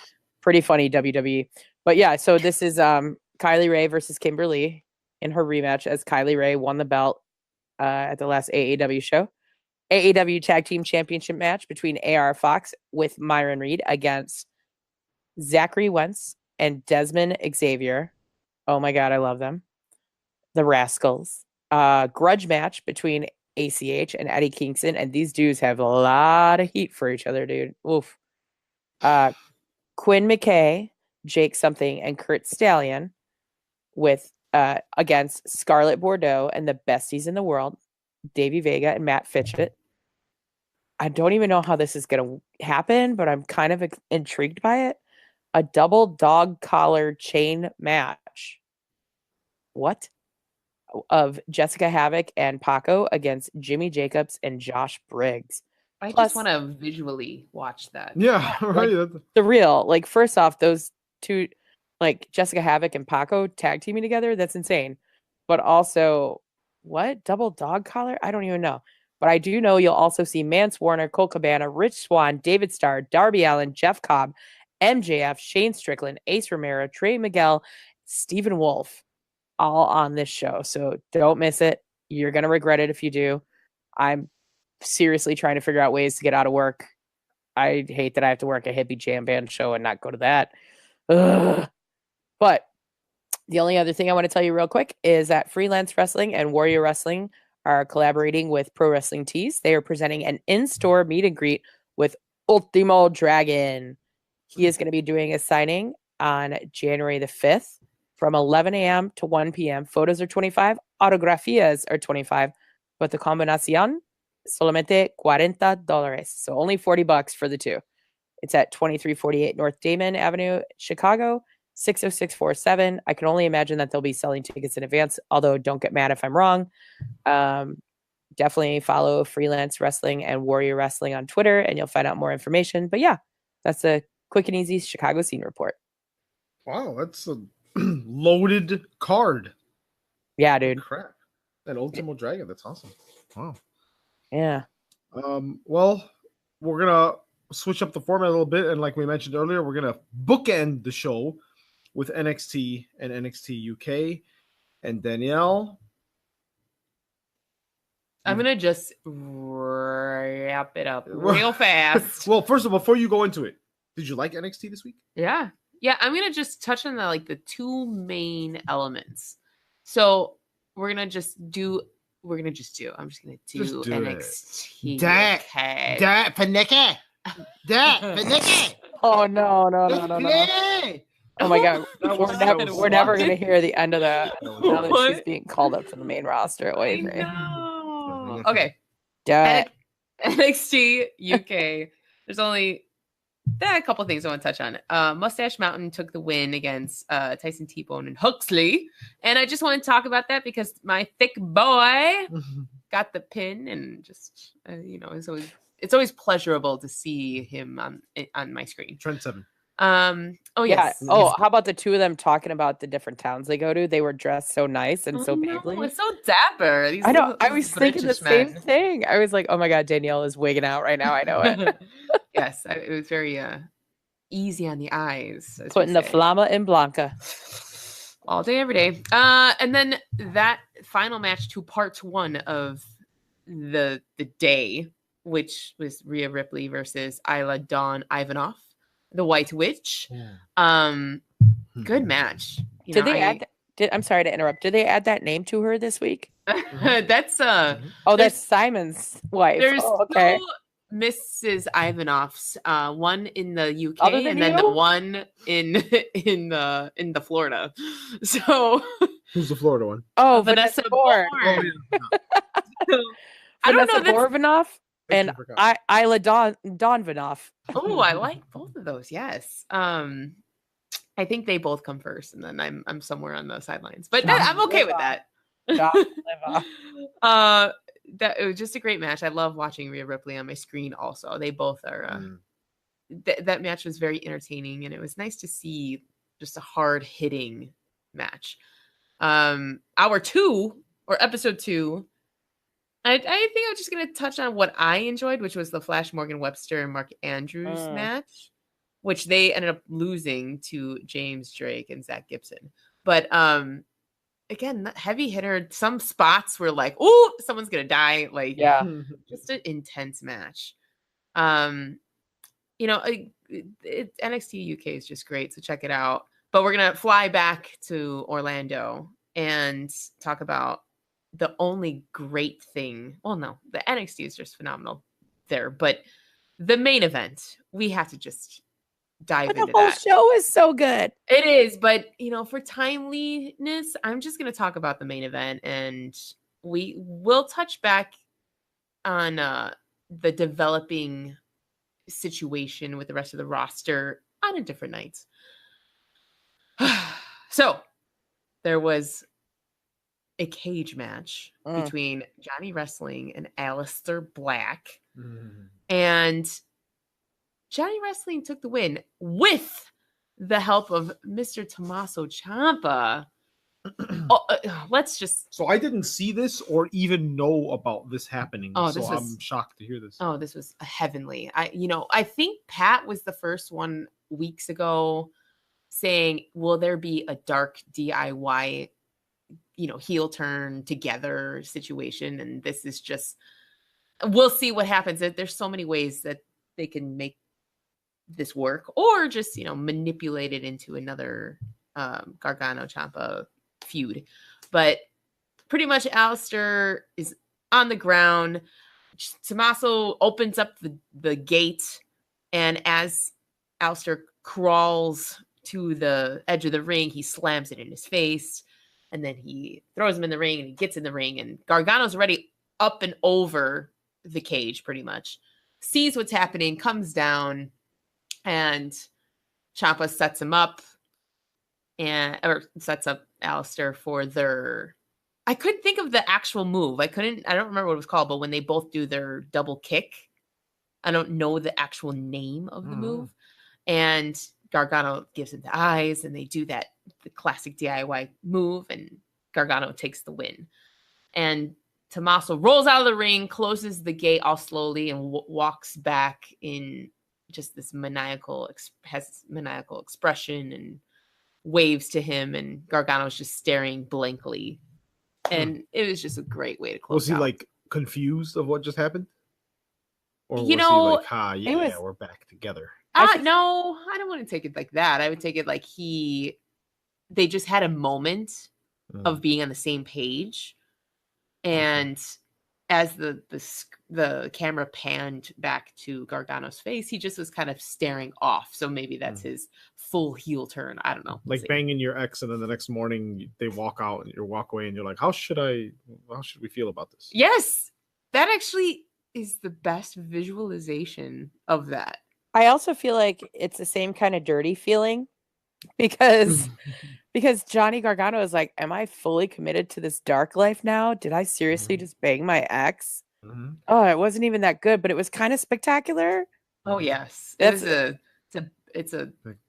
Pretty funny, WWE. But yeah, so this is Kylie Ray versus Kimberly in her rematch as Kylie Ray won the belt at the last AAW show. AEW Tag Team Championship match between AR Fox with Myron Reed against Zachary Wentz and Desmond Xavier. Oh my God, I love them. The Rascals. Grudge match between ACH and Eddie Kingston. And these dudes have a lot of heat for each other, dude. Oof. Quinn McKay, Jake Something, and Kurt Stallion with against Scarlett Bordeaux and the besties in the world, Davey Vega and Matt Fitchett. I don't even know how this is going to happen, but I'm kind of intrigued by it. A double dog collar chain match. What? Of Jessica Havoc and Paco against Jimmy Jacobs and Josh Briggs. I Plus- just want to visually watch that. Yeah, right. The real, like, first off, those two, like Jessica Havoc and Paco tag teaming together, that's insane. But also, what? Double dog collar? I don't even know. But I do know you'll also see Mance Warner, Cole Cabana, Rich Swann, David Starr, Darby Allin, Jeff Cobb, MJF, Shane Strickland, Ace Romero, Trey Miguel, Stephen Wolf, all on this show. So don't miss it. You're going to regret it if you do. I'm seriously trying to figure out ways to get out of work. I hate that I have to work a hippie jam band show and not go to that. Ugh. But the only other thing I want to tell you real quick is that Freelance Wrestling and Warrior Wrestling are collaborating with Pro Wrestling Tees. They are presenting an in-store meet and greet with Ultimo Dragon. He is going to be doing a signing on January the 5th from 11 a.m. to 1 p.m. Photos are $25, autografias are $25, but the combinación solamente $40. So only $40 for the two. It's at 2348 North Damon Avenue, Chicago, 60647. I can only imagine that they'll be selling tickets in advance, although don't get mad if I'm wrong. Definitely follow Freelance Wrestling and Warrior Wrestling on Twitter, and you'll find out more information. But yeah, that's a quick and easy Chicago scene report. Wow, that's a loaded card. Yeah, dude. Crap. That Ultimo Dragon, that's awesome. Wow. Yeah. Well, we're gonna switch up the format a little bit, and like we mentioned earlier, we're gonna bookend the show with NXT and NXT UK. And Danielle, I'm gonna just wrap it up real fast. well, first of all, before you go into it, did you like NXT this week? Yeah. I'm gonna just touch on the two main elements. So we're gonna just do. I'm just gonna do NXT. Panicki. Oh no. Oh my God. We're never going to hear the end of that. Now that she's being called up to the main roster. Wait, no. Okay. Duh. NXT UK. There's only a couple things I want to touch on. Mustache Mountain took the win against Tyson T-Bone and Huxley. And I just want to talk about that because my thick boy got the pin, and just, it's always pleasurable to see him on my screen. Trent 7. Oh yes. Yeah. Oh, how about the two of them talking about the different towns they go to? They were dressed so nice and so baby. It's so dapper. I know. I was thinking the same thing. I was like, oh my God, Danielle is wigging out right now. I know it. Yes, it was very easy on the eyes. Putting the Flama Blanca all day, every day. And then that final match to part one of the day, which was Rhea Ripley versus Isla Dawn Ivanov, the White Witch. Good match. I'm sorry to interrupt. Did they add that name to her this week? That's that's Simon's wife. There's okay. two Mrs. Ivanovs, one in the UK and then the one in the Florida. So who's the Florida one? Oh, Vanessa Bourne. I don't know. Bourne and Isla Donvanov. Oh, I like both of those. Yes. I think they both come first, and then I'm somewhere on the sidelines. But I'm okay with that. That it was just a great match. I love watching Rhea Ripley on my screen. Also, they both are. That match was very entertaining, and it was nice to see just a hard hitting match. Hour 2 or episode 2. I think I'm just going to touch on what I enjoyed, which was the Flash Morgan Webster and Mark Andrews match, which they ended up losing to James Drake and Zach Gibson. But again, that heavy hitter. Some spots were like, oh, someone's gonna die. Like, Yeah. just an intense match. NXT UK is just great, so check it out. But we're gonna fly back to Orlando and talk about the only great thing. Well, no, the NXT is just phenomenal there, but the main event, we have to just dive But into the whole that. show is so good. It is, but for timeliness, I'm just going to talk about the main event, and we will touch back on the developing situation with the rest of the roster on a different night. So there was a cage match between Johnny Wrestling and Aleister Black, and Johnny Wrestling took the win with the help of Mr. Tommaso Ciampa. So I didn't see this or even know about this happening. I'm shocked to hear this. Oh, this was heavenly. I think Pat was the first one weeks ago saying, will there be a dark DIY, heel turn together situation? And this is just, we'll see what happens. There's so many ways that they can make this work, or just manipulate it into another Gargano Ciampa feud. But pretty much Aleister is on the ground. Tommaso opens up the gate, and as Aleister crawls to the edge of the ring, he slams it in his face, and then he throws him in the ring, and he gets in the ring, and Gargano's already up and over the cage pretty much, sees what's happening, comes down, and Ciampa sets him up, or sets up Aleister for their, I couldn't think of the actual move. I don't remember what it was called, but when they both do their double kick, I don't know the actual name of the move. And Gargano gives him the eyes, and they do the classic DIY move, and Gargano takes the win. And Tommaso rolls out of the ring, closes the gate all slowly, and walks back in just this maniacal expression, and waves to him, and Gargano's just staring blankly. And it was just a great way to close. Was he like confused of what just happened? Or was he like, we're back together? No, I don't want to take it like that. I would take it like they just had a moment of being on the same page. And as the camera panned back to Gargano's face, he just was kind of staring off. So maybe that's his full heel turn. I don't know. Like banging your ex, and then the next morning they walk out and you walk away, and you're like, how should we feel about this? Yes, that actually is the best visualization of that. I also feel like it's the same kind of dirty feeling because Johnny Gargano is like, am I fully committed to this dark life now? Did I seriously just bang my ex? Oh, it wasn't even that good, but it was kind of spectacular. Oh yes, it's a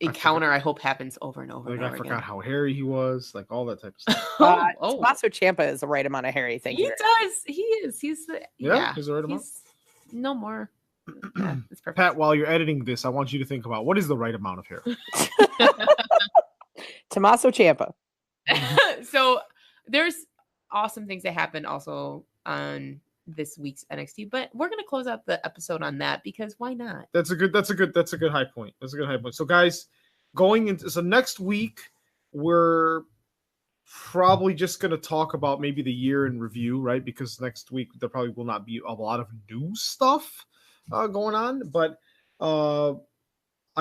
encounter I hope happens over and over. I forgot how hairy he was, like all that type of stuff. Tommaso Ciampa is the right amount of hairy. Thank you. He does. He is. He's the he's the right amount. No more. Yeah, it's perfect. Pat, while you're editing this, I want you to think about what is the right amount of hair. Tommaso Ciampa. So there's awesome things that happened also on this week's NXT, but we're gonna close out the episode on that because why not? That's a good high point. So guys, so next week we're probably just gonna talk about maybe the year in review, right? Because next week there probably will not be a lot of new stuff going on, but I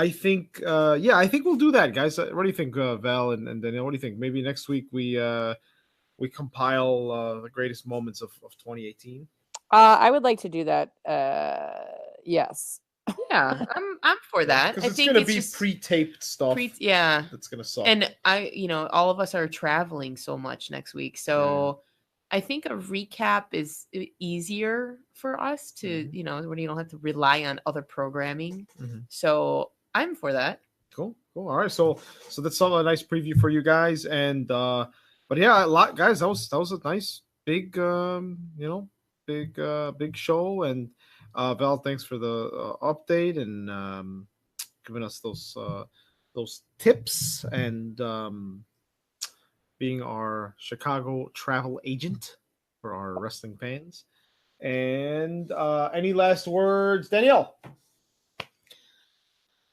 think we'll do that, guys. What do you think, Val and Danielle? What do you think? Maybe next week we compile the greatest moments of 2018. I would like to do that. Yes. Yeah, I'm for that. I think it's gonna be pre-taped stuff. That's gonna suck. And all of us are traveling so much next week, so I think a recap is easier for us to, when you don't have to rely on other programming. So I'm for that. Cool. All right. So that's a nice preview for you guys. And but yeah, guys, that was a nice big big show. And Val, thanks for the update and giving us those tips. And being our Chicago travel agent for our wrestling fans. And any last words, Danielle?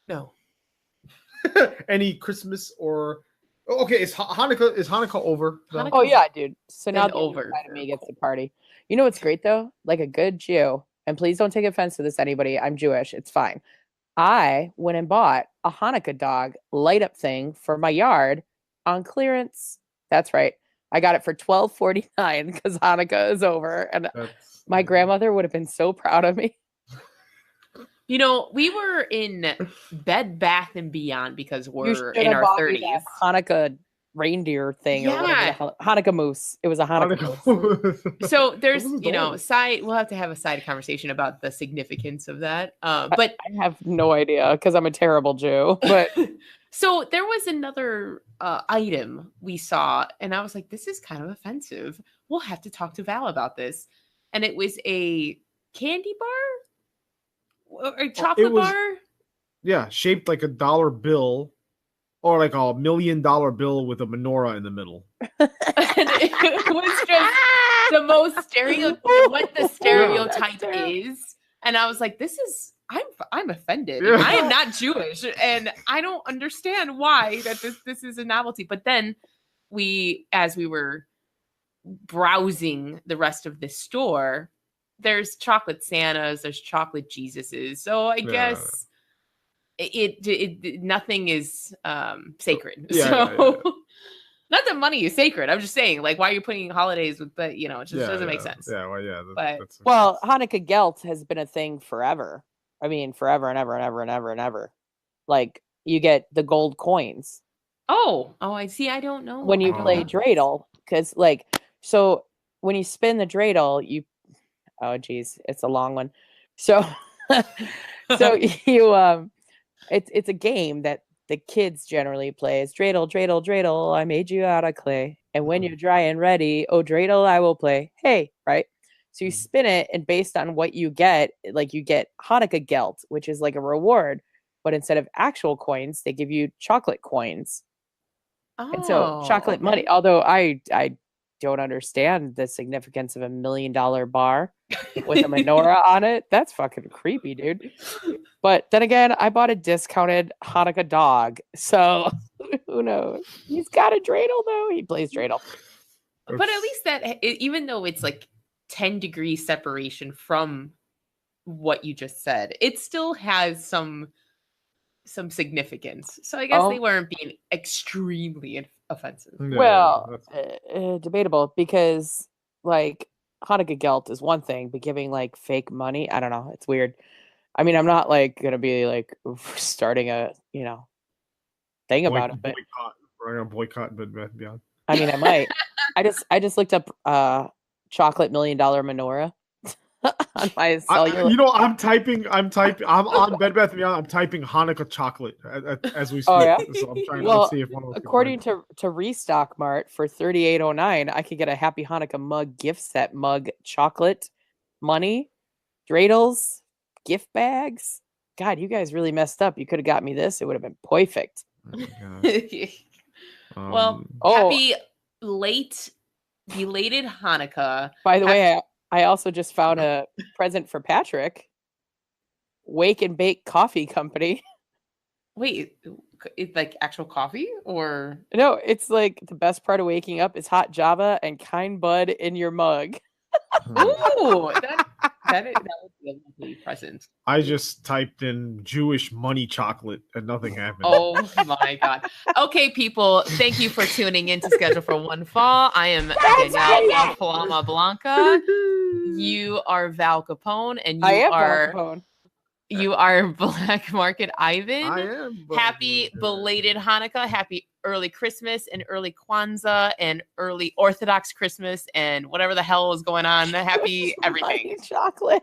No. Any Christmas or okay? Is Hanukkah over? Val? Hanukkah- Oh yeah, dude. So now Been the over over side of for me a gets to party. You know what's great though? Like a good Jew, and please don't take offense to this, anybody. I'm Jewish. It's fine. I went and bought a Hanukkah dog light up thing for my yard on clearance. That's right. I got it for $12.49 because Hanukkah is over, and my grandmother would have been so proud of me. You know, we were in Bed Bath and Beyond because You we're should in have our bought me 30s. that Hanukkah reindeer thing or whatever the Yeah. hell. Hanukkah moose. It was a Hanukkah moose. So there's, was you know, adorable. we'll have to have a side conversation about the significance of that. But I have no idea because I'm a terrible Jew. But so there was another item we saw, and I was like, this is kind of offensive. We'll have to talk to Val about this. And it was a candy bar or a chocolate was- bar. Yeah, shaped like a dollar bill or like a $1 million bill with a menorah in the middle. And it was just the most what the stereotype is. And I was like, I'm offended. Yeah. I am not Jewish, and I don't understand why that this is a novelty. But then as we were browsing the rest of the store, there's chocolate Santas, there's chocolate Jesuses. So I guess it nothing is sacred. So not that money is sacred. I'm just saying, like, why are you putting holidays with, but you know, it just doesn't make sense. Yeah, well, yeah. But- well, Hanukkah gelt has been a thing forever. I mean, forever and ever and ever and ever and ever. Like you get the gold coins Oh, I see. I don't know. when you Oh. play dreidel, because so when you spin the dreidel, oh geez, it's a long one. So you it's a game that the kids generally play. It's dreidel, dreidel, dreidel. I made you out of clay, and when you're dry and ready, oh dreidel, I will play. Hey, right? So you spin it, and based on what you get, like you get Hanukkah gelt, which is like a reward, but instead of actual coins, they give you chocolate coins. And so chocolate money, although I don't understand the significance of $1 million bar with a menorah on it. That's fucking creepy, dude. But then again, I bought a discounted Hanukkah dog. So who knows? He's got a dreidel though. He plays dreidel. But at least even though it's like 10 degrees separation from what you just said, it still has some significance. So I guess they weren't being extremely offensive. Yeah, Well, that's- debatable because like Hanukkah gelt is one thing, but giving like fake money, I don't know. It's weird. I mean, I'm not like gonna be like starting a thing about it, but we're gonna boycott Bed Bath & Beyond. I mean, I might. I just looked up chocolate $1 million menorah on my cellular. I'm on Bed Bath & Beyond. I'm typing Hanukkah chocolate as we speak. Oh, yeah? So I'm trying Well, to see if one of those can according find to Restock Mart for $38.09, I could get a Happy Hanukkah mug gift set, mug chocolate, money, dreidels, gift bags. God, you guys really messed up. You could have got me this. It would have been perfect. it. Oh my God. Well, happy belated Hanukkah. By the way, I also just found a present for Patrick. Wake and Bake Coffee Company. Wait, it's like actual coffee or No, it's like the best part of waking up is hot Java and kind bud in your mug. ooh, that would be a lovely present. I just typed in Jewish money chocolate and nothing happened. Oh my God. Okay, people, thank you for tuning in to Schedule for One Fall. I am Danielle Flama Blanca. You are Val Capone, and you are Black Market Ivan. I am. Happy belated Hanukkah, happy early Christmas and early Kwanzaa and early Orthodox Christmas and whatever the hell is going on. Happy everything. Chocolate.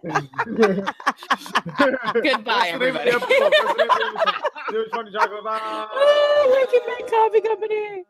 Goodbye, everybody. Jewish money chocolate. Bye. Oh, Wake and Bake Coffee Company.